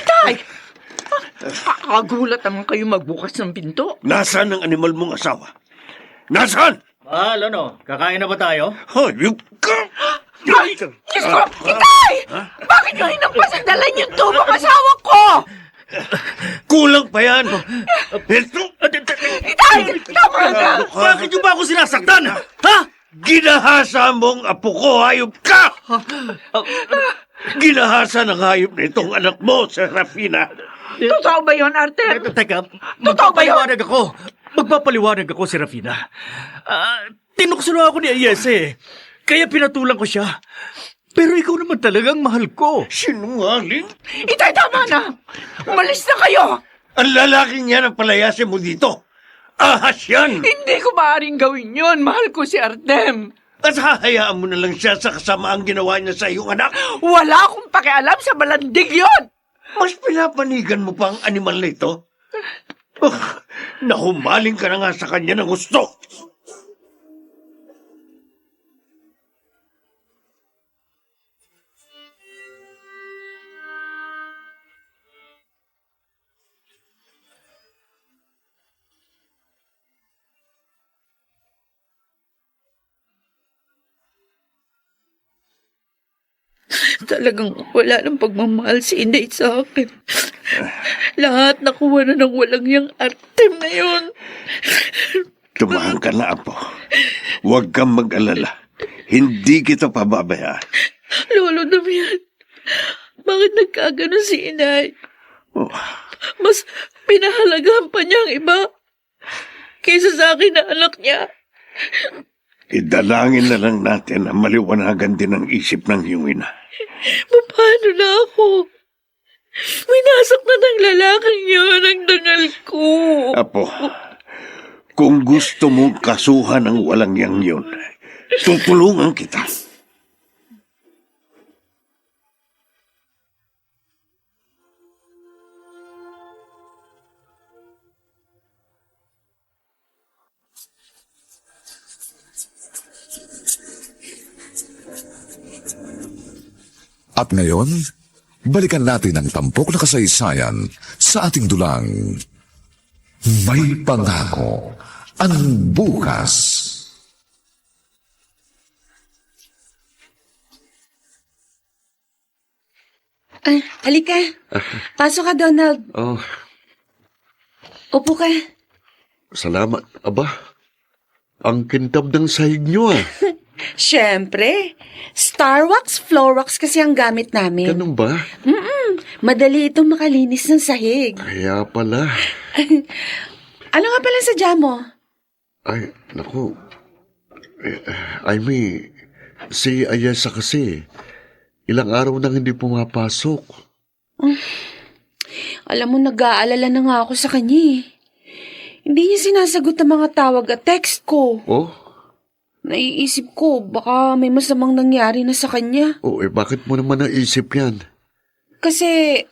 Tay! Kakagulat naman kayo magbukas ng pinto. Nasaan ang animal mong asawa? Nasaan? Ano? Kakain na ba tayo? Hayop ka! Ay! Diyos ko! Itay! Bakit nyo hinampasan dalan yung tubong asawa ko? Kulang pa yan. Ito, Itay! Tama na! Bakit niyo ba ako sinasaktan? Ha? ginahasa mong apo ko, hayop ka! Ginahasa ng hayop na itong anak mo, Serafina. Totoo ba yun, Arte? Teka, Totoo ba yun? magpapaliwanag ako. Magpapaliwanag ako, Serafina. Tinukso na ako ni Ayese. Kaya pinatulang ko siya. Pero ikaw naman talagang mahal ko. Sinungaling? Itay, tama na! Umalis na kayo! Ang lalaking yan ang palayasin mo dito. Ahas yan! Hindi ko maaaring gawin yun. Mahal ko si Artem. At hahayaan mo na lang siya sa kasamaang ginawa niya sa iyong anak. Wala akong pakialam sa balandig yun! Mas pinapanigan mo pa ang animal na ito? Nahumaling ka na nga sa kanya ng gusto. Talagang wala ng pagmamahal si Inday sa akin. Lahat nakuha na ng walang yang Artem na yun. Tumahan ka na, Apo. Huwag kang mag-alala. Hindi kita pababayaan. Lolo Damian, bakit nagkagano si Inay? Oh, Mas pinahalagahan pa niya ang iba kaysa sa akin na anak niya. idalangin na lang natin na maliwanagan din ang isip ng iyong ina. Paano na ako? Winasak na ng lalaking yun ang dangal ko. Apo, kung gusto mong kasuhan ang walang yang yun, tutulungan kita. At ngayon, balikan natin ang tampok na kasaysayan sa ating dulang May pangako ang bukas. Halika. Pasok ka, Donald. Oh, Upo ka. salamat. Aba, ang kintab ng sahig niyo ah. Siyempre. Starwax, Floorwax kasi ang gamit namin. Ganun ba? Madali itong makalinis ng sahig. Kaya pala. Ano nga pala sa mo? Ay, naku. Amy, si Ayesa kasi, ilang araw nang hindi pumapasok. Alam mo, nag-aalala na nga ako sa kanya eh. Hindi niya sinasagot ang mga tawag at text ko. Oh? Naiisip ko, baka may masamang nangyari na sa kanya. Oh, bakit mo naman naisip yan? Kasi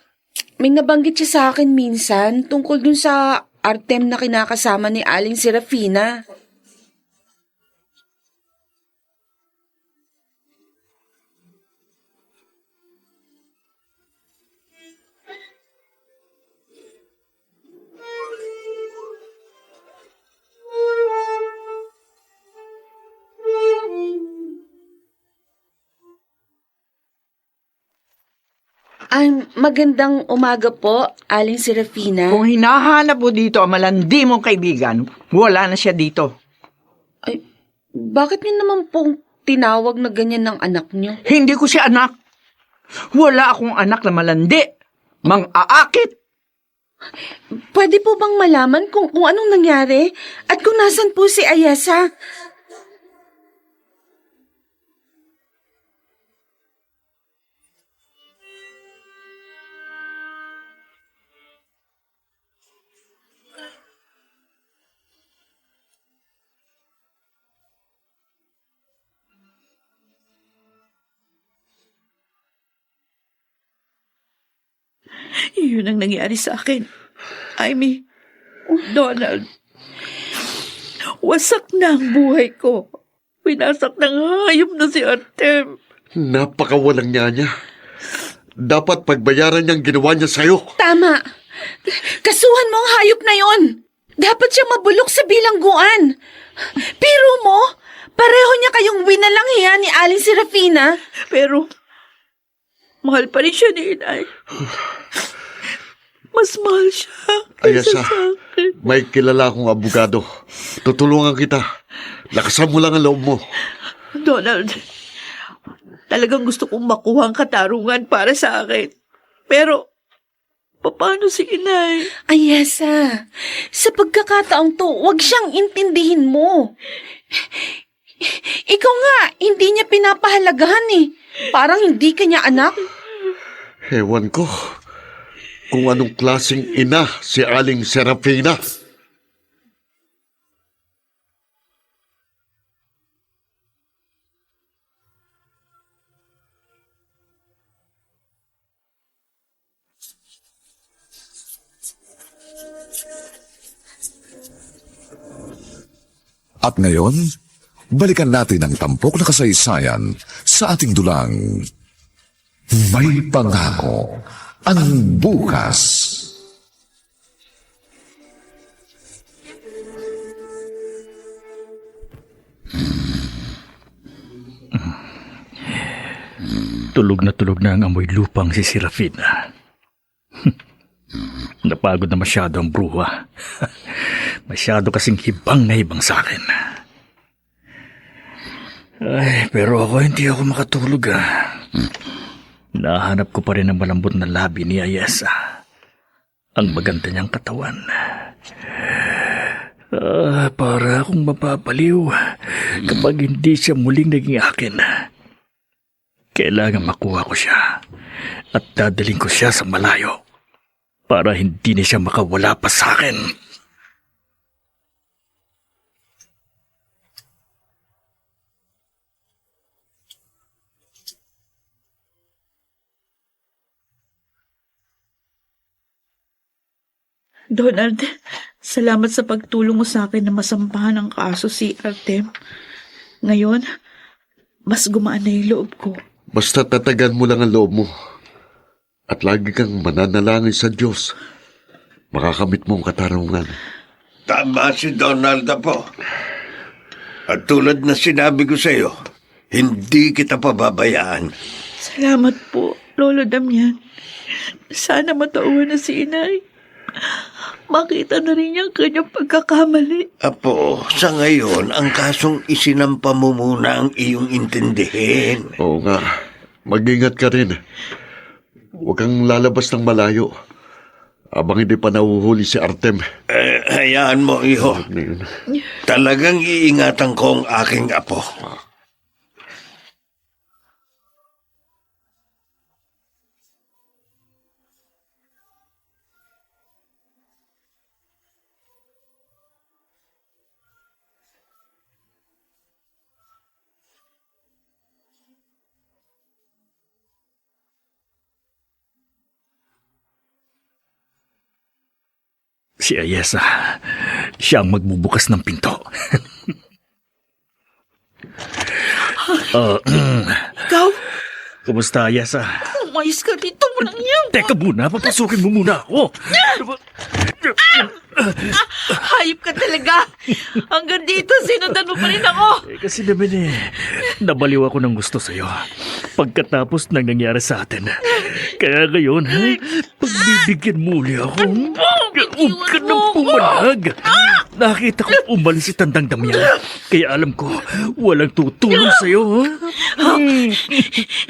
may nabanggit siya sa akin minsan tungkol dun sa Artem na kinakasama ni Aling Serafina. Magandang umaga po, Aling Serafina. Kung hinahanap mo dito ang malandi mong kaibigan, wala na siya dito. Ay, bakit niyo naman pong tinawag na ganyan ng anak niyo? Hindi ko siya anak. Wala akong anak na malandi. Mang-aakit. Pwede po bang malaman kung anong nangyari at kung nasan po si Ayesa? Yun ang nangyari sa akin. Amy, Donald, wasak na ang buhay ko. Pinasak ng hayop na si Artem. Napakawalang niya. Dapat pagbayaran niyang ginawa niya sa'yo. Tama. Kasuhan mo ang hayop na yon. Dapat siya mabulok sa bilangguan. Pero mo, pareho niya kayong winalanghiya ni Aling Serafina. Pero, mahal pa rin siya ni Inay. Mas mahal siya Ayesa, kaysa sa akin. may kilala akong abogado. Tutulungan kita. Lakasan mo lang ang loob mo. Donald, talagang gusto kong makuha ang katarungan para sa akin. Pero, paano si Inay? Ayesa, sa pagkakataong to, huwag siyang intindihin mo. Ikaw nga, hindi niya pinapahalagahan eh. Parang hindi ka niya anak. Ewan ko kung anong klaseng ina si Aling Serafina. At ngayon, balikan natin ang tampok na kasaysayan sa ating dulang. May pangako ang bukas. Tulog na ang amoy lupang si Serafina. Napagod na masyado ang bruha. Masyado kasing hibang na hibang sa akin. Ay, pero hindi ako makatulog Nahanap ko pa rin ang malambot na labi ni Ayesa. Ang maganda niyang katawan. Para akong mapapaliw kapag hindi siya muling naging akin. Kailangan makuha ko siya at dadaling ko siya sa malayo para hindi na siya makawala pa sa akin. Donald, salamat sa pagtulong mo sa akin na masampahan ang kaso si Artem. Ngayon, mas gumaan na yung loob ko. Basta tatagan mo lang ang loob mo. At lagi kang mananalangin sa Diyos. Makakamit mo ang katarungan. Tama si Donalda po. At tulad na sinabi ko sa iyo, hindi kita pababayaan. Salamat po, Lolo Damian. Sana matauhan na si Inay. Makita na rin niya ang kanyang pagkakamali. Apo, sa ngayon, ang kasong isinampa mo muna ang iyong intindihin. Oo nga. Mag-ingat ka rin. Huwag kang lalabas ng malayo. Abang hindi pa nahuhuli si Artem. Hayaan mo, iho. Ano yun? Talagang iingatan ko ang aking apo. Si Ayesa, siya ang magbubukas ng pinto. Ikaw, Kumusta, Ayesa? umayos ka dito mo lang yan. Teka muna, papasukin mo muna ako. Hayop ka talaga. Hanggang dito, sinundan mo pa rin ako. Kasi naman nabaliw ako ng gusto sa'yo. Pagkatapos ng nangyari sa atin. Kaya ngayon, pagbibigyan mo uli ako. Huwag ka nang pumalag. Nakita ko umalis si Tandang Damian. Kaya alam ko, walang tutulong sa'yo.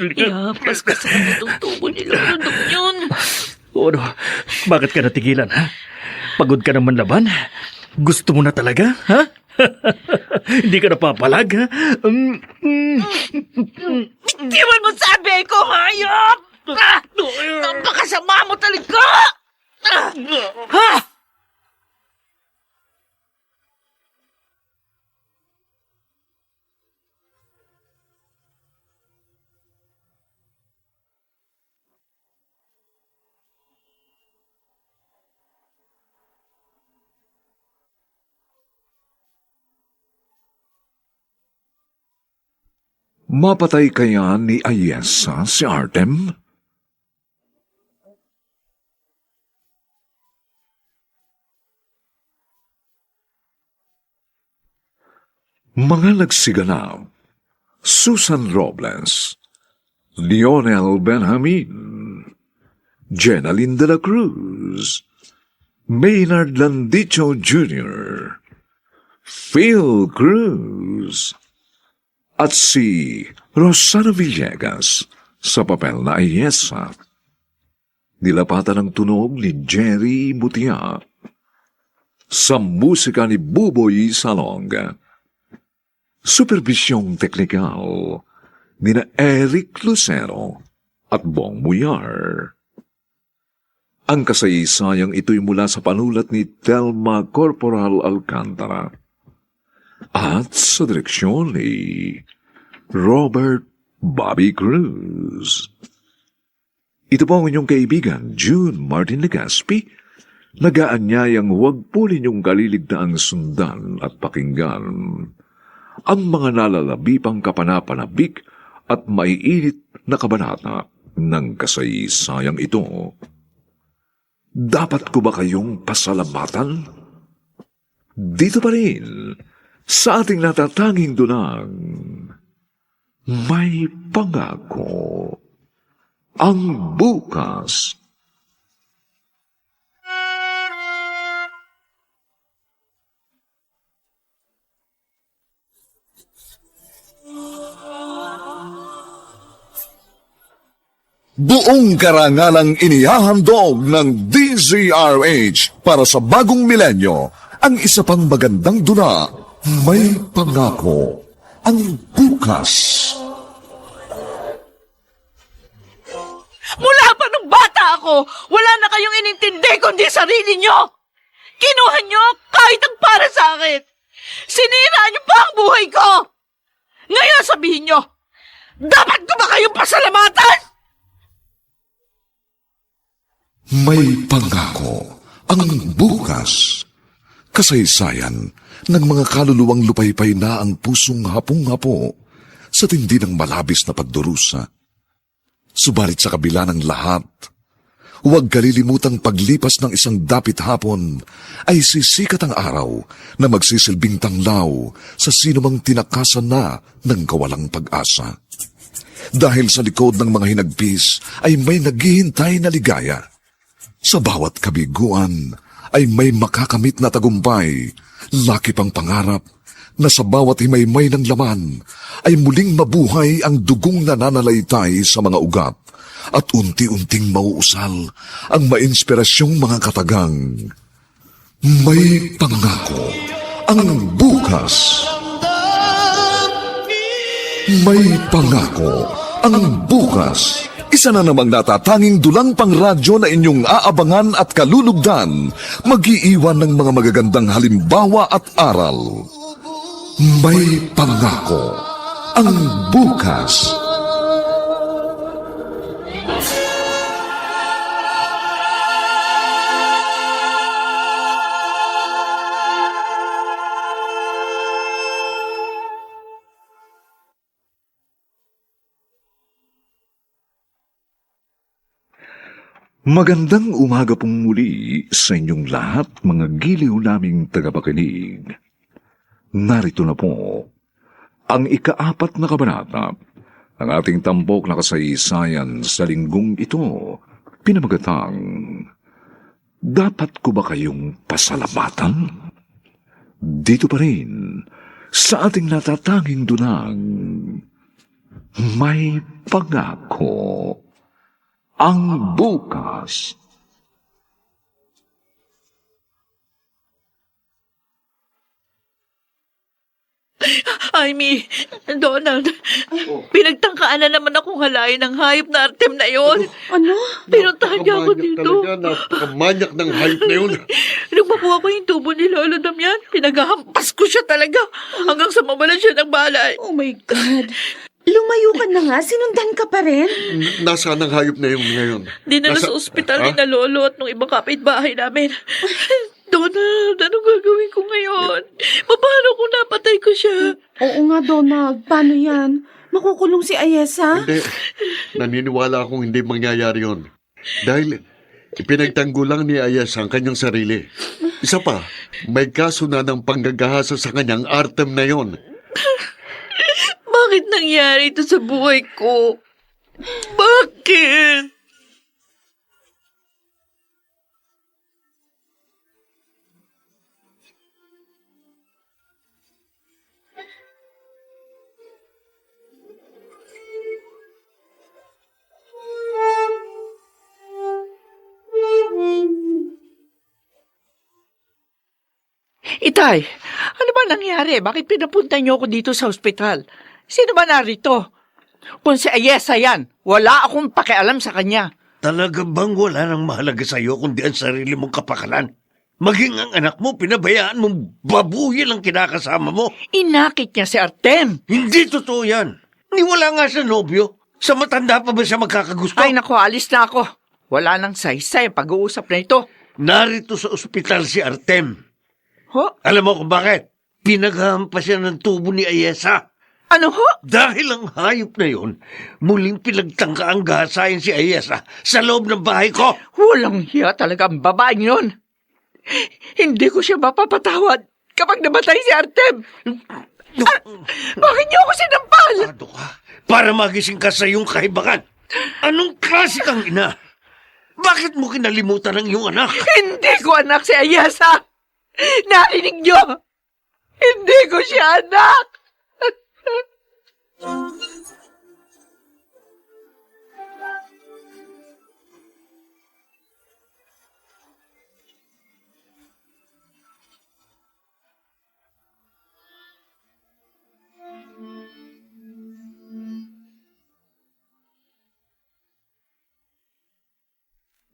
Ihapas ka sa itong tubo ni Lolo Damian. Ano, bakit ka natigilan, ha? Pagod ka naman laban? Gusto mo na talaga, ha? Hindi ka napapalag, ha? Bitiwan mo sabi ko, hayop! Napakasama mo talaga! Ha? Mapatay kaya ni Ayesa si Artem? Mga nagsiganap, Susan Robles, Lionel Benjamin, Jenaline de la Cruz, Maynard Landicho Jr., Phil Cruz, at si Rosana Villegas sa papel na Ayesa. Nilapatan ng tunog ni Jerry Mutia. Sa musika ni Buboy Salonga. Supervisyong teknikal ni na Eric Lucero at Bong Muyar. Ang kasaysayang ito'y mula sa panulat ni Telma Corporal Alcantara at sa direksyon ni Robert Bobby Cruz. Ito po ang inyong kaibigan, June Martin Legaspi, nagaanyayang huwag po ninyong kaliligtaang sundan at pakinggan ang mga nalalabipang kapanapanabik at maiinit na kabanata ng kasaysayang ito. Dapat ko ba kayong pasalamatan? Dito pa rin, sa ating natatanging dunang, may pangako ang bukas. Buong karangalang inihahandog ng DZRH para sa bagong milenyo ang isa pang magandang duna, may pangako ang bukas. Mula pa nung bata ako, wala na kayong inintindi kundi sarili nyo. Kinuha nyo kahit ang para sa akin. Sinira nyo pa ang buhay ko. Ngayon sabihin nyo, dapat ko ba kayong pasalamatan? May pangako ang bukas. Kasaysayan ng mga kaluluwang lupaypay na ang pusong hapong-hapo sa tindi ng malabis na pagdurusa. Subalit sa kabila ng lahat, Huwag kalilimutang paglipas ng isang dapit hapon ay sisikat ang araw na magsisilbing tanglaw sa sinumang tinakasan na ng kawalang pag-asa. Dahil sa likod ng mga hinagpis ay may naghihintay na ligaya. Sa bawat kabiguan ay may makakamit na tagumpay, laki pang pangarap na sa bawat himaymay ng laman ay muling mabuhay ang dugong nananalaytay sa mga ugat at unti-unting mauusal ang mainspirasyong mga katagang. May pangako ang bukas. May pangako ang bukas. Isa na namang natatanging dulang pangradyo na inyong aabangan at kalulugdan, mag-iiwan ng mga magagandang halimbawa at aral. May pangako ang bukas. Magandang umaga pong muli sa inyong lahat, mga giliw naming tagapakinig. Narito na po ang ika-4 na kabanata ng ating tampok na kasaysayan sa linggong ito, pinamagatang, Dapat ko ba kayong pasalamatan? Dito pa rin sa ating natatanging dunang, May Pangako ang bukas. Amy, Donald, pinagtangkaan na naman akong halayin ng hayop na Artem na yon. Ano? Pinuntahan niya ako dito. Napakamanyak ng hype na yun. Nung makuha ko yung tubo ni Lolo Damian, pinaghahampas ko siya talaga hanggang sa mawalan siya ng balay. Oh my God. Lumayo ka na nga, sinundan ka pa rin. Nasaan ang hayop na yun ngayon? Dinala sa ospital ni na Lolo at nung ibang kapitbahay namin. Donald, anong gagawin ko ngayon? Paano kung napatay ko siya? Oo nga, Donald. Paano yan? Makukulong si Ayesa? Hindi. Naniniwala akong hindi mangyayari yun. Dahil ipinagtanggol lang ni Ayes ang kanyang sarili. Isa pa, may kaso na ng panggagahasa sa kanyang Artem na yon. Bakit nangyari ito sa buhay ko? Bakit? Itay, ano ba nangyari? Bakit pinapunta niyo ako dito sa ospital? Sino ba narito? Kung si Ayesa yan, wala akong pakialam sa kanya. Talaga bang wala nang mahalaga sa'yo kundi ang sarili mong kapakanan? Maging ang anak mo, pinabayaan mong babuyi lang kinakasama mo. Inakit niya si Artem. Hindi totoo yan. Niwala nga sa nobyo. Sa matanda pa ba siya magkakagusto? Ay naku, alis na ako. Wala nang saysay ang pag-uusap na ito. Narito sa ospital si Artem. Ho? Alam mo kung bakit? Pinaghampas siya ng tubo ni Ayesa. Ano ho? Dahil ang hayop na yun, muling pinagtangka ang gahasayan si Ayesa sa loob ng bahay ko. Walang hiya talaga ang babaeng yun. Hindi ko siya mapapatawad kapag namatay si Artem. Bakit niyo ako sinampal? Ano ka? Para magising ka sa iyong kaibakan. Anong klase kang ina? Bakit mo kinalimutan ang iyong anak? Hindi ko anak si Ayesa. Narinig niyo? Hindi ko siya anak.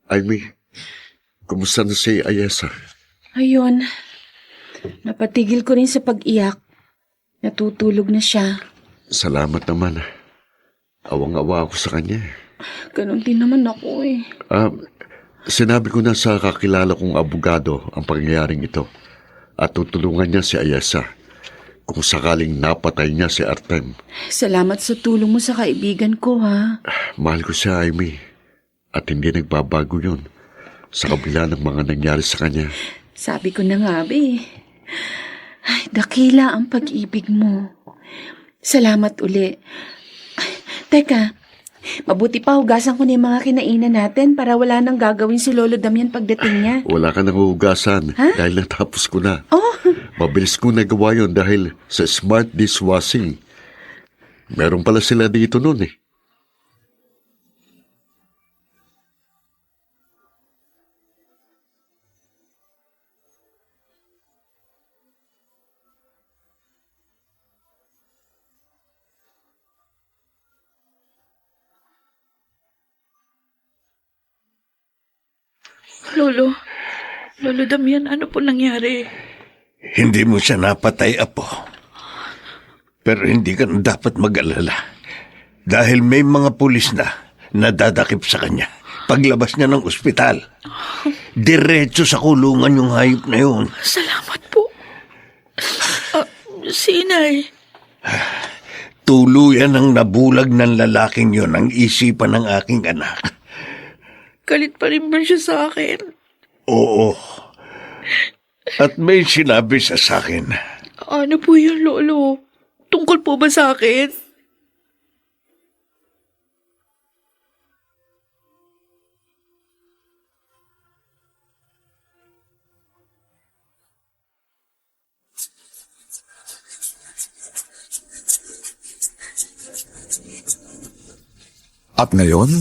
Amy, kumusta na si Ayesa? Ayun. Napatigil ko rin sa pag-iyak. Natutulog na siya. Salamat naman. Awang-awa ako sa kanya. Ganon din naman ako eh. Sinabi ko na sa kakilala kong abogado ang pangyayaring ito at tutulungan niya si Ayesa kung sakaling napatay niya si Artem. Salamat sa tulong mo sa kaibigan ko, ha? Mahal ko siya, Amy. At hindi nagbabago yun sa kabila ng mga nangyari sa kanya. Sabi ko na nga, be. Ay, dakila ang pag-ibig mo. Salamat uli. Ay, teka, mabuti pa hugasan ko na yung mga kinainan natin para wala nang gagawin si Lolo Damian pagdating niya. Wala ka nang huhugasan dahil natapos ko na. Oh, Mabilis ko nagawa yun dahil sa smart dishwashing. Meron pala sila dito noon eh. Lolo Damian, ano po nangyari? Hindi mo siya napatay, Apo. Pero hindi ka na dapat mag-alala. Dahil may mga pulis na nadadakip sa kanya. Paglabas niya ng ospital, diretso sa kulungan yung hayop na yun. Salamat po. Si Inay. Tuluyan ang nabulag ng lalaking yun ang isipan ng aking anak. Galit pa rin ba siya sa akin? Oo. At may sinabi siya sa akin. Ano po yun, Lolo? Tungkol po ba sa akin? At ngayon,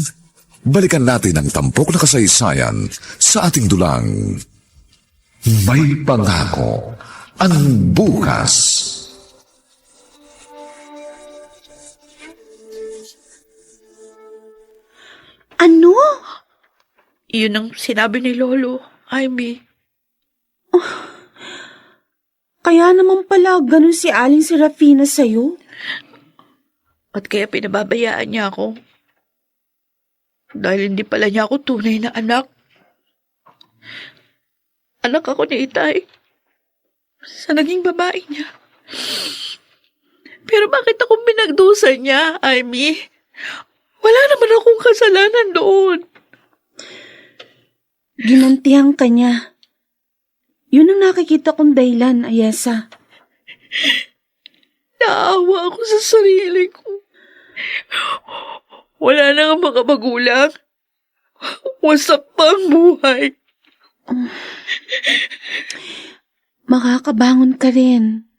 balikan natin ang tampok na kasaysayan sa ating dulang May Pangako ang Bukas. ano? Yun ang sinabi ni Lolo, Amy. Kaya naman pala ganun si Aling Serafina sa'yo? At kaya pinababayaan niya ako. Dahil hindi pala niya ako tunay na anak. Anak ako ni Itay. Sa naging babae niya. Pero bakit akong pinagdusa niya, Amy? Wala naman akong kasalanan doon. Ginantihan ka niya. Yun ang nakikita kong dahilan, Ayesa. Naawa ako sa sarili ko. Wala na nga mga magulang. Wasak pa ang buhay. Makakabangon ka rin.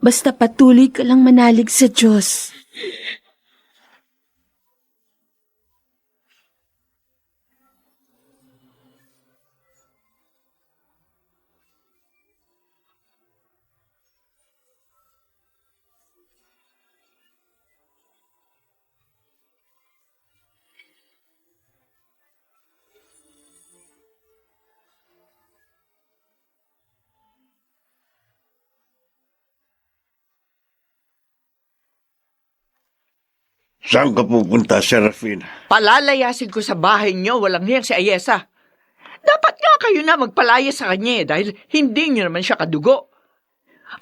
Basta patuloy ka lang manalig sa Diyos. Saan ka pupunta, Serafina? Palalayasin ko sa bahay niyo, walang niyang si Ayesa. Dapat nga kayo na magpalaya sa kanya dahil hindi niyo naman siya kadugo.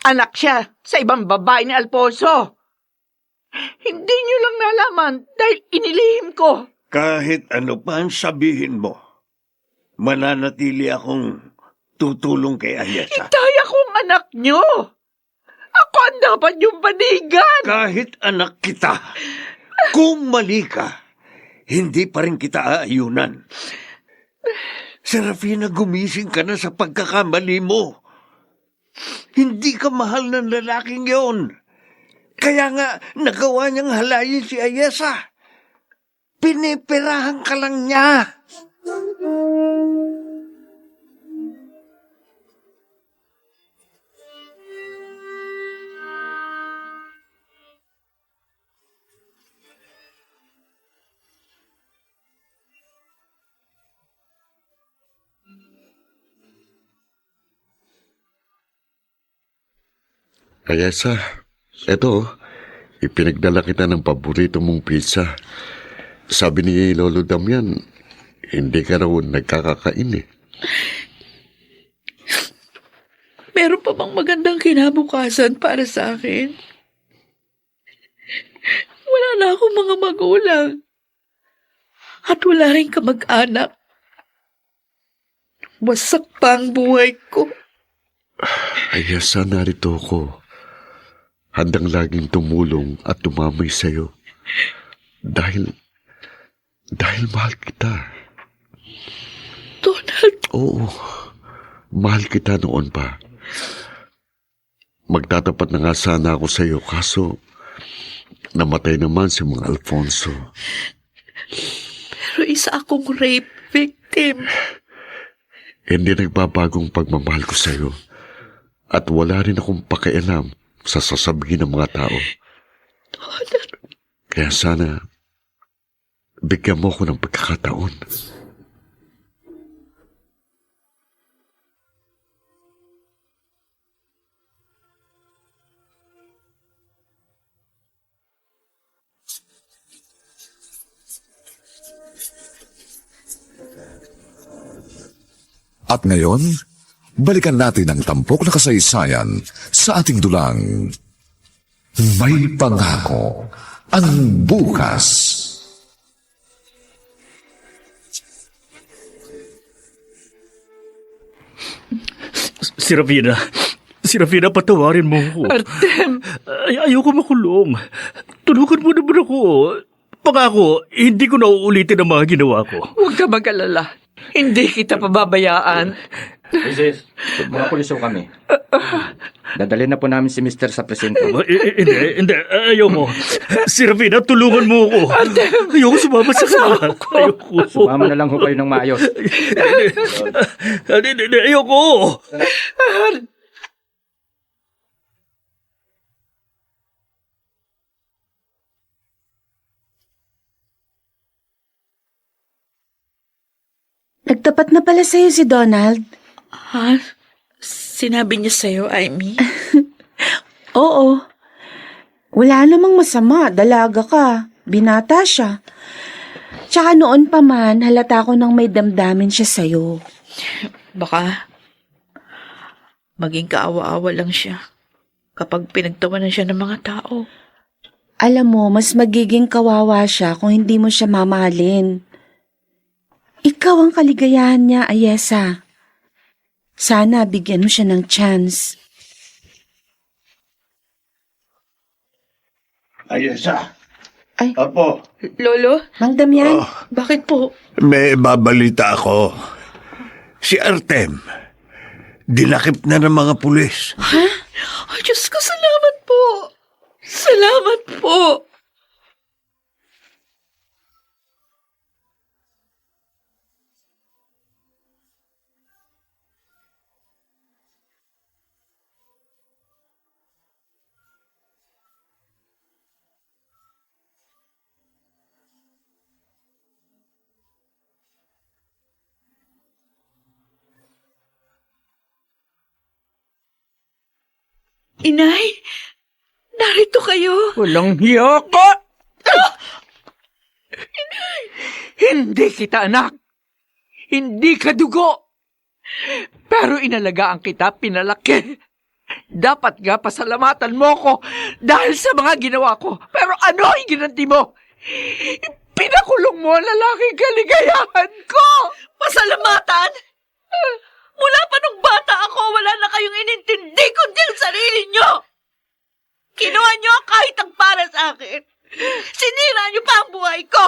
Anak siya sa ibang babae ni Alfonso. Hindi niyo lang nalaman dahil inilihim ko. Kahit ano pa ang sabihin mo, mananatili akong tutulong kay Ayesa. Tay, akong anak niyo. Ako ang dapat yung panigan. Kahit anak kita, kung mali ka, hindi pa rin kita aayunan. Serafina, gumising ka na sa pagkakamali mo. Hindi ka mahal ng lalaking yon. Kaya nga, nagawa niyang halayin si Ayesa. Pinipirahan ka lang niya. Ayesa, eto, ipinagdala kita ng paborito mong pizza. Sabi ni Lolo Damian, hindi ka raw nagkakakain eh. Meron pa bang magandang kinabukasan para sa akin? Wala na akong mga magulang. At wala rin kamag-anak. Wasak pa ang buhay ko. Ayasa, narito ako. Handang laging tumulong at tumamay sa'yo. Dahil mahal kita. Donald, Oo, mahal kita noon pa. Magtatapat na nga sana ako sa'yo, kaso namatay naman si mga Alfonso. pero isa akong rape victim. Hindi nagbabagong pagmamahal ko sa'yo. At wala rin akong pakialam sa sasabihin ng mga tao. Donald, Kaya sana, bigyan mo ko ng pagkakataon. At ngayon, balikan natin ang tampok na kasaysayan sa ating dulang. May pangako ang bukas. Si Ravina, patawarin mo ako. Artem! Ayoko makulong. Tulungan mo naman ako. Pangako, hindi ko na uulitin ang mga ginawa ko. Huwag ka mag-alala. Hindi kita pababayaan. Mrs., mga pulis ho kami. Dadalhin na po namin si Mr. sa presinto. Hindi. Ayoko. Si Ravina, tulungan mo ako. Ayoko sumama sa kanila. Ayoko. Sumama na lang ho kayo ng maayos. Hindi. Ayoko. Nagtapat na pala sa'yo si Donald. ha? Sinabi niya sa'yo, Amy? Oo. Wala namang masama, dalaga ka. Binata siya. Tsaka noon pa man, halata ko nang may damdamin siya sa'yo. Baka maging kaawa-awa lang siya kapag pinagtawanan siya ng mga tao. Alam mo, mas magiging kawawa siya kung hindi mo siya mamahalin. Ikaw ang kaligayahan niya, Ayesa. Sana bigyan mo siya ng chance. Ayesa. Ay. Apo, Lolo, Mang Damian, bakit po? may babalita ako. Si Artem, dinakip na ng mga pulis. Ay, Diyos ko, salamat po. Salamat po. Inay, narito kayo. Walang hiya ka! Hindi kita anak. Hindi ka dugo. Pero inalagaan kita, pinalaki. Dapat nga pasalamatan mo ko dahil sa mga ginawa ko. Pero ano ang ginanti mo? Pinakulong mo ang lalaking kaligayahan ko! Pasalamatan? Mula pa nung bata ako, wala na kayong inintindi kundi ang sarili nyo. Kinuha nyo kahit ang para sa akin. Sinira nyo pa ang buhay ko.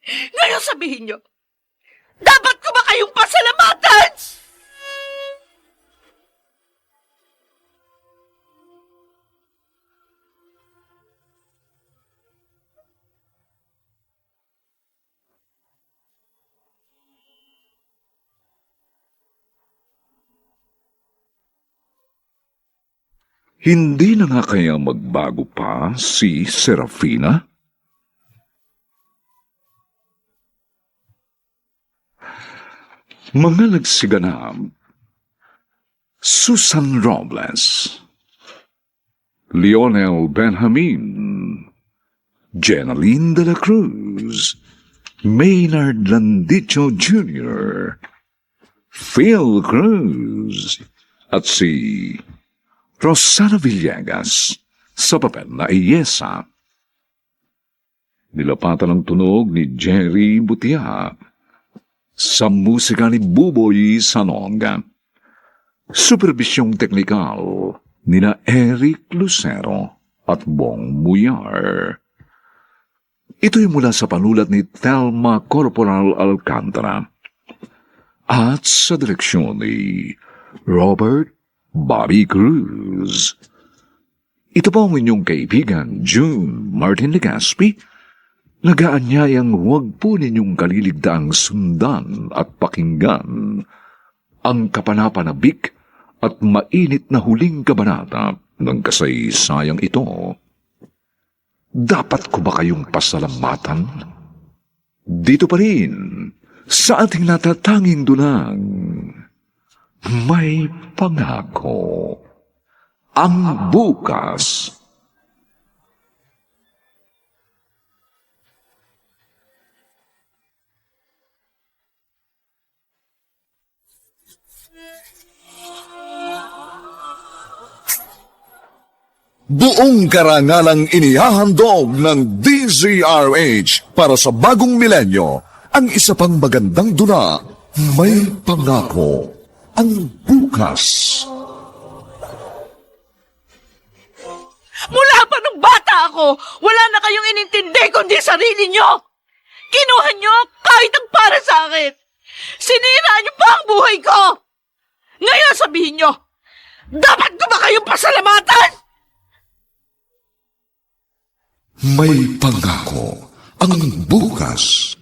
Ngayon sabihin nyo, dapat ko ba kayong pasalamatan? Hindi na nga kaya magbago pa si Serafina? Mga nagsiganap, Susan Robles, Lionel Benjamin, Jenaline de la Cruz, Maynard Landicho Jr., Phil Cruz, at si Rosana Villegas sa papel na Ayesa. nilapatan ang tunog ni Jerry Butia sa musika ni Buboy Salong. Supervisyong teknikal nina Eric Lucero at Bong Muyar. Ito'y mula sa panulat ni Thelma Corporal Alcantara at sa direksyon ni Robert Bobby Cruz. Ito po ang inyong kaibigan, June Martin Legaspi. Nagaanyayang huwag po ninyong kaliligdaang sundan at pakinggan ang kapanapanabik at mainit na huling kabanata ng kasaysayang ito. Dapat ko ba kayong pasalamatan? Dito pa rin, sa ating natatanging dunang, may pangako. Ang bukas. Buong karangalang inihahandog ng DZRH para sa bagong milenyo, ang isa pang magandang duna, may pangako, ang bukas. Mula pa nung bata ako, wala na kayong inintindi kundi sarili nyo. Kinuha nyo kahit ang para sa akin. Sinira nyo pa ang buhay ko. Ngayon sabihin nyo, dapat ko ba kayong pasalamatan? May pangako, ang bukas.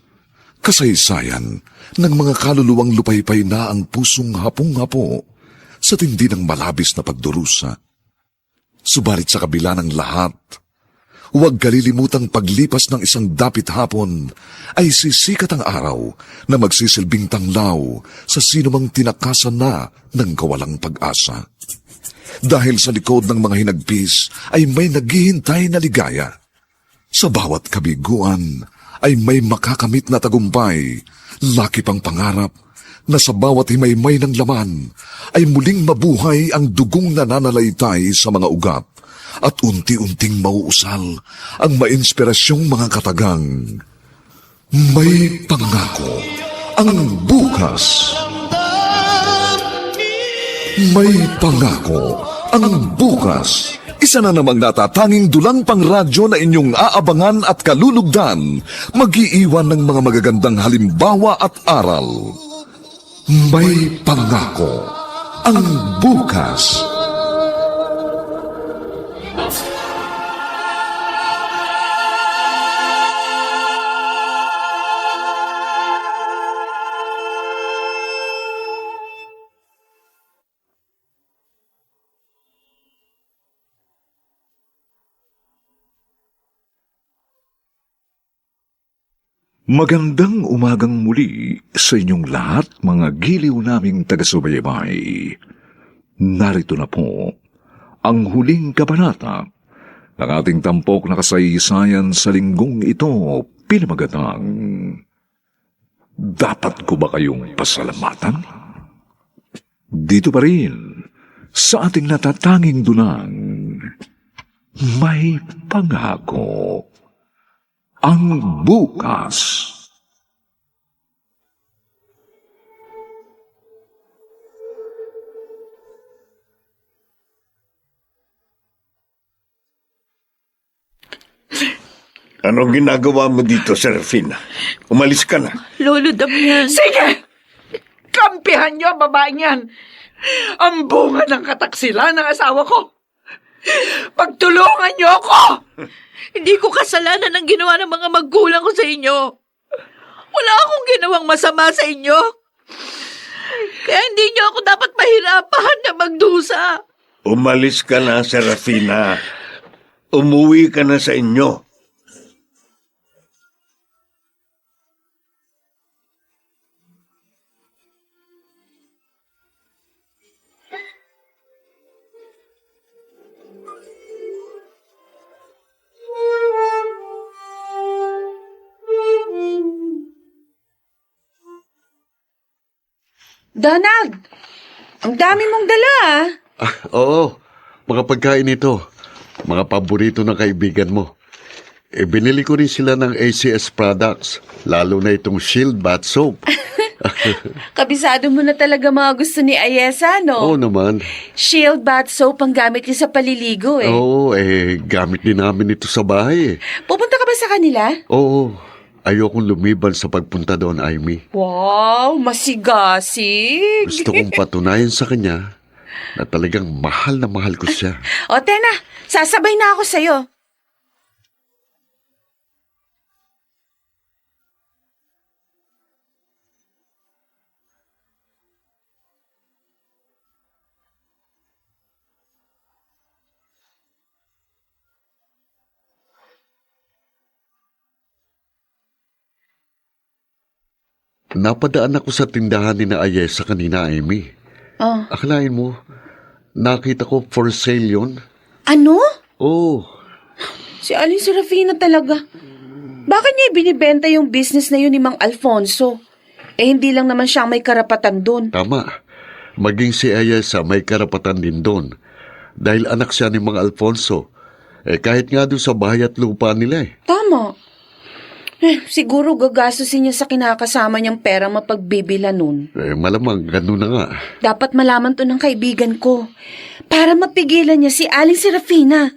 Kasaysayan ng mga kaluluwang lupaypay na ang pusong hapong-hapo sa tindi ng malabis na pagdurusa. Subalit sa kabila ng lahat, huwag kalilimutang paglipas ng isang dapit hapon ay sisikat ang araw na magsisilbing tanglaw sa sinumang tinakasan na ng kawalang pag-asa. Dahil sa likod ng mga hinagpis ay may naghihintay na ligaya. Sa bawat kabiguan ay may makakamit na tagumpay, laki pang pangarap na sa bawat himaymay ng laman ay muling mabuhay ang dugong nananalaytay sa mga ugat at unti-unting mauusal ang mainspirasyong mga katagang. May pangako ang bukas. May pangako ang bukas. Isa na namang natatanging dulang pang radyo na inyong aabangan at kalulugdan, mag-iiwan ng mga magagandang halimbawa at aral. May pangako ang bukas. Magandang umagang muli sa inyong lahat, mga giliw naming taga-subaybay. Narito na po ang huling kabanata ng ating tampok na kasaysayan sa linggong ito, pinamagatang Dapat ko ba kayong pasalamatan? Dito pa rin, sa ating natatanging dunang, may pangako. Ang bukas. Anong ginagawa mo dito, Serafina? Umalis ka na. Lolo Damian. Sige! Kampihan niyo, babaeng yan. Ang bunga ng kataksila ng asawa ko. Pagtulungan niyo ako! Hindi ko kasalanan ang ginawa ng mga magulang ko sa inyo. Wala akong ginawang masama sa inyo. Kaya hindi niyo ako dapat mahirapan na magdusa. Umalis ka na, Serafina. Umuwi ka na sa inyo. Donald! Ang dami mong dala, ah. Oo, mga pagkain ito. Mga paborito ng kaibigan mo. Binili ko rin sila ng ACS products, lalo na itong Shield Bath Soap. Kabisado mo na talaga mga gusto ni Ayesa, no? Oo naman. Shield bath soap ang gamit niya sa paliligo eh. Oo, gamit din namin ito sa bahay eh. Pupunta ka ba sa kanila? Oo, ayokong lumiban sa pagpunta doon, Amy. Wow, masigasig. Gusto kong patunayan sa kanya na talagang mahal na mahal ko siya. O, Tena, sasabay na ako sa'yo. Napadaan ako sa tindahan ni na Ayesa kanina, Amy. Oh. Akalain mo, nakita ko for sale yun. Ano? Oo, Si Aling Serafina talaga. Bakit niya ibinibenta yung business na yun ni Mang Alfonso? Hindi lang naman siya ang may karapatan doon. tama. Maging si Ayesa may karapatan din doon. Dahil anak siya ni Mang Alfonso. Kahit nga doon sa bahay at lupa nila eh. Tama. Siguro gagastusin niya sa kinakasama niyang pera mapagbibila nun. Malamang ganun na nga. Dapat malaman to ng kaibigan ko. Para mapigilan niya si Aling Serafina.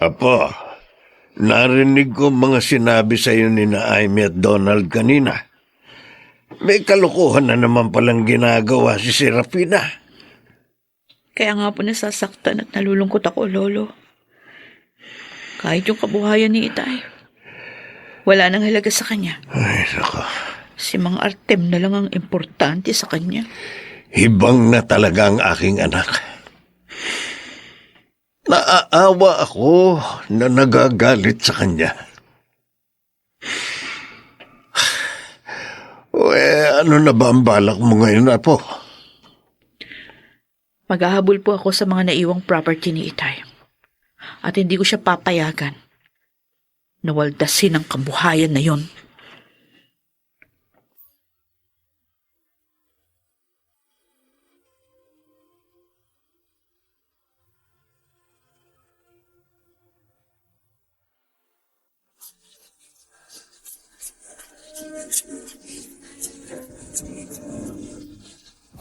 Apo, narinig ko mga sinabi sa iyo ni na Amy at Donald kanina. May kalokohan na naman palang ginagawa si Serafina. Kaya nga po nasasaktan at nalulungkot ako, Lolo. Kahit yung kabuhayan ni Itay, wala nang halaga sa kanya. Ay, nako. Si Mang Artem na lang ang importante sa kanya. Hibang na talaga ang aking anak. Naaawa ako na nagagalit sa kanya. Ano na ba ang balak mo ngayon, Apo? Maghahabol po ako sa mga naiwang property ni Itay. At hindi ko siya papayagan na waldasin ang kabuhayan na yon.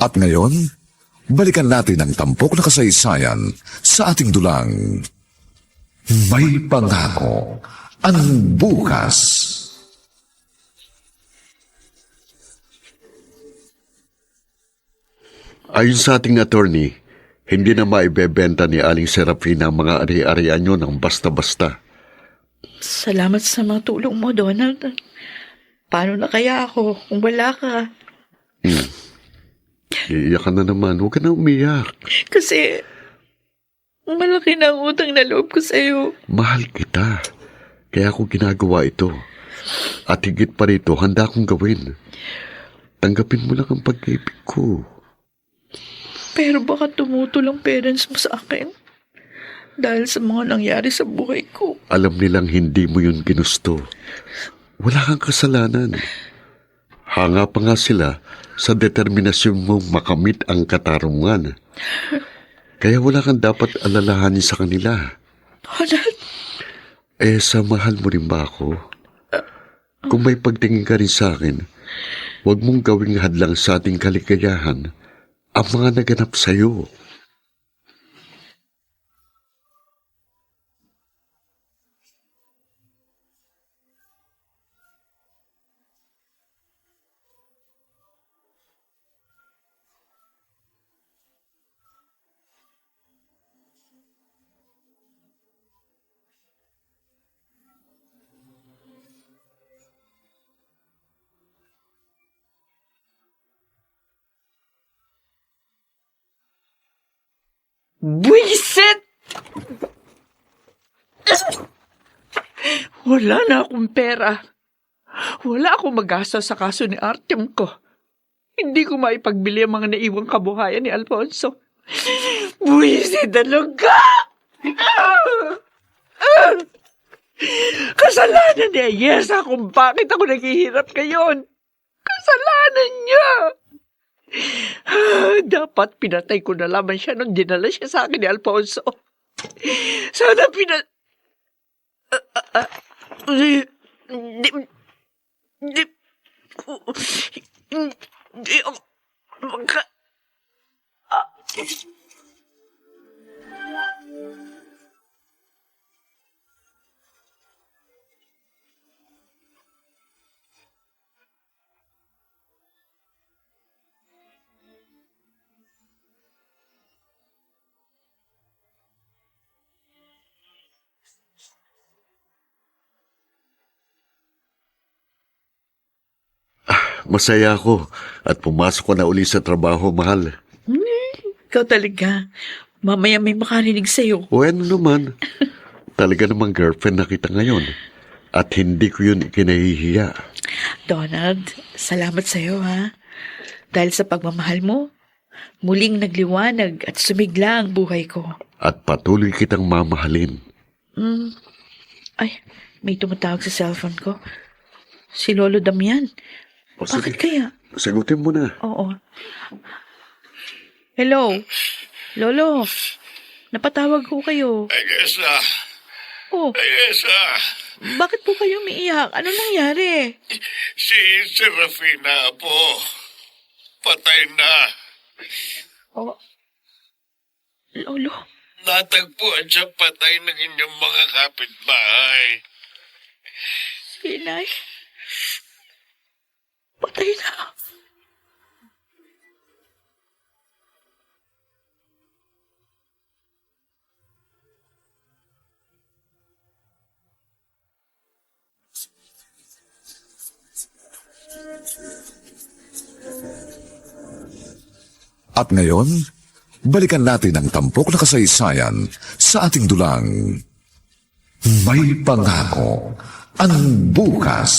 At ngayon, balikan natin ang tampok na kasaysayan sa ating dulang. May pangako ang bukas. Ayon sa ating attorney, hindi na maibebenta ni Aling Serafina ang mga ari-arian nyo ng basta-basta. Salamat sa mga tulong mo, Donald. Paano na kaya ako kung wala ka? Iiyak ka na naman. Huwag ka na umiyak. Kasi malaki na ang utang na loob ko sa'yo. Mahal kita. Kaya ako ginagawa ito. At higit pa rito, handa akong gawin. Tanggapin mo lang ang pag-ibig ko. Pero baka tumutol ang parents mo sa akin dahil sa mga nangyari sa buhay ko. Alam nilang hindi mo yun ginusto. Wala kang kasalanan. Hanga pa nga sila sa determinasyon mong makamit ang katarungan. Kaya wala kang dapat alalahanin sa kanila. Donald? Mahal mo rin ba ako? Kung may pagtingin ka rin sa akin, huwag mong gawing hadlang sa ating kaligayahan ang mga naganap sa'yo. Buisit! Wala na akong pera. Wala akong magasa sa kaso ni Artem ko. Hindi ko maipagbili ang mga naiwang kabuhayan ni Alfonso. Buwisit dalog ka! Kasalanan ni Ayesa kung bakit ako naghihirap ngayon. Kasalanan niya. Dapat pinatay ko na lamang siya nung dinala siya sa akin ni Alfonso. Sana Di... Di... Di ako... Masaya ako at pumasok ko na uli sa trabaho, mahal. Ikaw talaga. Mamaya may makarinig sa'yo. O ano naman, talaga namang girlfriend na kita ngayon. At hindi ko yun ikinahihiya. Donald, salamat sa'yo ha. Dahil sa pagmamahal mo, muling nagliwanag at sumigla ang buhay ko. At patuloy kitang mamahalin. Ay, may tumatawag sa cellphone ko. Si Lolo Damian. O, Bakit sige, kaya? sagutin mo na. Oo. Hello? Lolo, napatawag ko kayo. Ayesa! Oh, Ayesa! bakit po kayo umiiyak? Ano nangyari? Si Serafina po. Patay na. Oh, Lolo, Natagpuan siya patay ng inyong mga kapitbahay. si Inay. Patay na. At ngayon, balikan natin ang tampok na kasaysayan sa ating dulang May Pangako ang Bukas.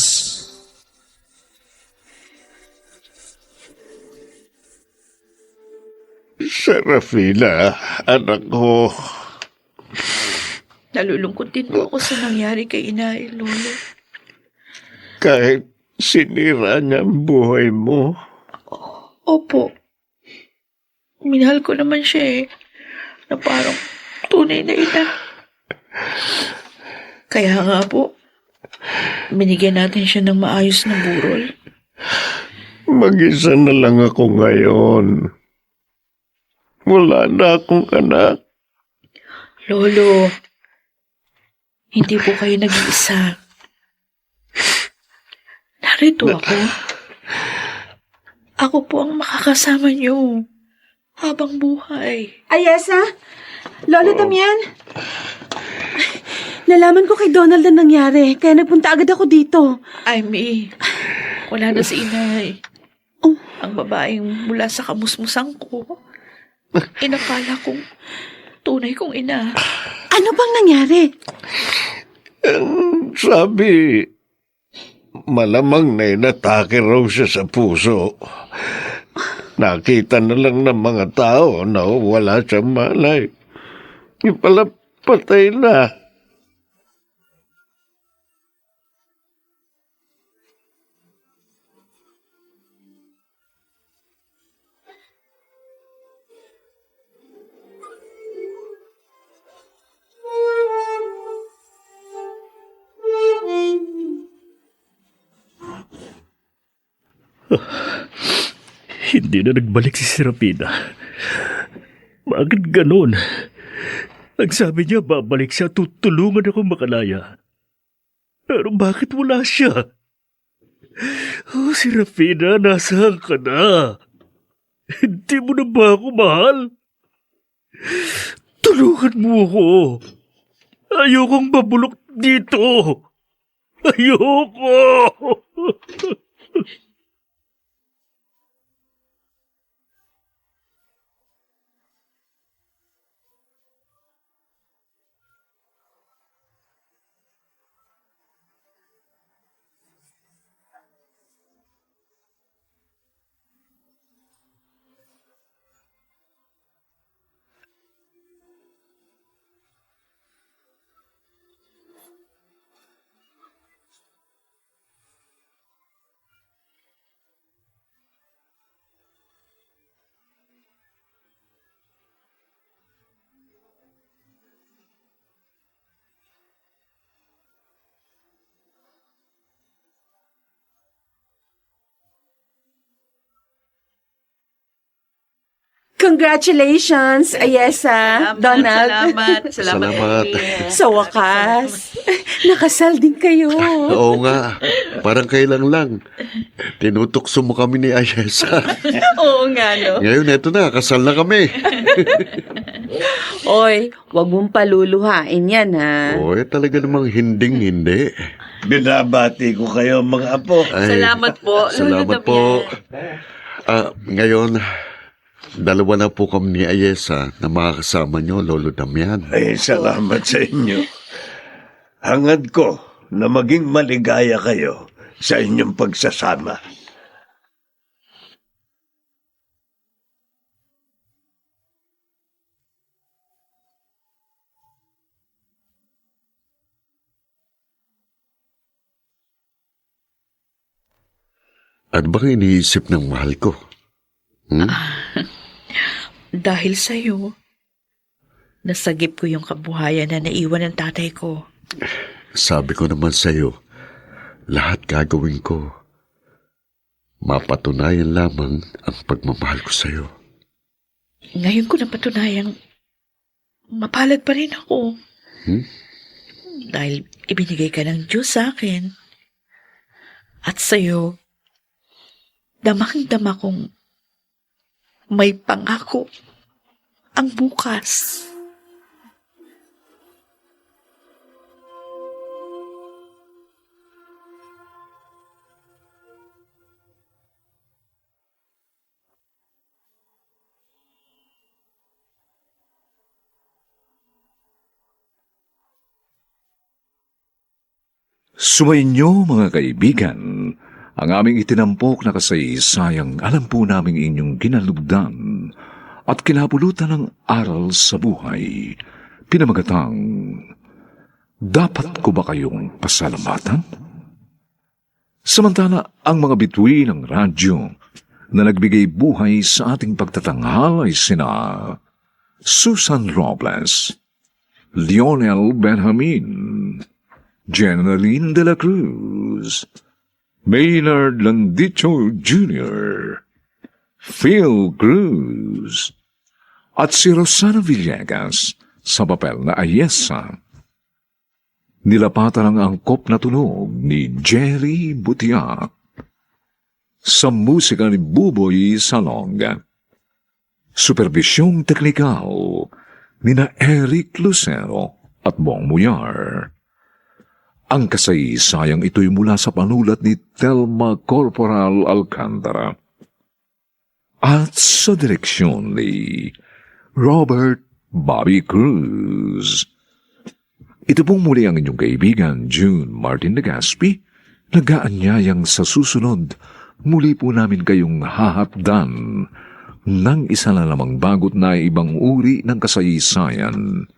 Serafina, anak ko. Nalulungkot din po ako sa nangyari kay Inay, Lolo. Kahit sinira niya ang buhay mo, Opo. Minahal ko naman siya na parang tunay na ina. Kaya nga po, binigyan natin siya ng maayos na burol. mag-isa na lang ako ngayon. Wala na akong anak. Lolo, hindi po kayo nag-iisa. Narito ako. Ako po ang makakasama niyo habang buhay. Ayesa? Lolo Damian? Nalaman ko kay Donald ang nangyari, kaya nagpunta agad ako dito. Amy, wala na si Inay. Oh. Ang babaeng mula sa kamusmusan ko. Inakala kong tunay kong ina. Ano bang nangyari? Sabi, malamang na inatake raw siya sa puso. Nakita na lang ng mga tao na wala siyang malay. Yung pala patay na. Hindi na nagbalik si Serafina. Bakit ganon? Nagsabi niya babalik siya, tutulungan ako makalaya. Pero bakit wala siya? Oh, Serafina, nasaan ka na? Hindi mo na ba ako mahal? Tulungan mo ako. Ayokong mabulok dito. Ayoko! Congratulations, Ayesa, Donald. Salamat. Sa wakas, nakasal din kayo. Oo nga, parang kailang lang. Tinutokso mo kami ni Ayesa. Oo nga, no? Ngayon, eto na, kasal na kami. Oy, wag mong paluluhain yan, ha? Oo, talaga namang hinding-hindi. Binabati ko kayo, mga apo. Ay, Salamat po, Lolo Salamat po. Ngayon, dalawa na po kami ni Ayesa na makakasama nyo, Lolo Damian. Ay, salamat sa inyo. Hangad ko na maging maligaya kayo sa inyong pagsasama. At baka iniisip ng mahal ko? Dahil sa'yo, nasagip ko yung kabuhayan na naiwan ng tatay ko. Sabi ko naman sa'yo, lahat gagawin ko. Mapatunayan lamang ang pagmamahal ko sa'yo. Ngayon ko napatunayang mapalad pa rin ako. Dahil ibinigay ka ng Diyos sa akin. At sa'yo, damang-dama kong may pangako ang bukas. Sumainyo mga kaibigan, ang aming itinampok na kasaysayang alam po naming inyong ginalugdan at kinapulutan ng aral sa buhay. Pinamagatang, dapat ko ba kayong pasalamatan? Samantala, ang mga bituin ng radyo na nagbigay buhay sa ating pagtatanghal ay sina Susan Robles, Lionel Benjamin, Jenaline de la Cruz, Maynard Landicho Jr., Phil Cruz, at si Rosana Villegas sa papel na Ayesa. Nilapatan ang angkop na tunog ni Jerry Butiak. Sa musika ni Buboy Salonga. Supervisyong teknikal ni na Eric Lucero at Bong Muyar. Ang kasaysayang ito'y mula sa panulat ni Telma Corporal Alcantara at sa direksyon ni Robert Bobby Cruz. Ito pong muli ang inyong kaibigan, June Martin Legaspi, nag-aanyayang sa susunod, muli po namin kayong hahapdan ng isa na lamang bagot na ibang uri ng kasaysayan.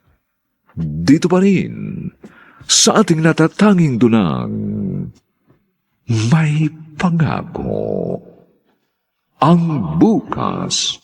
Dito pa rin, sa ating natatanging dunang may pangako ang bukas.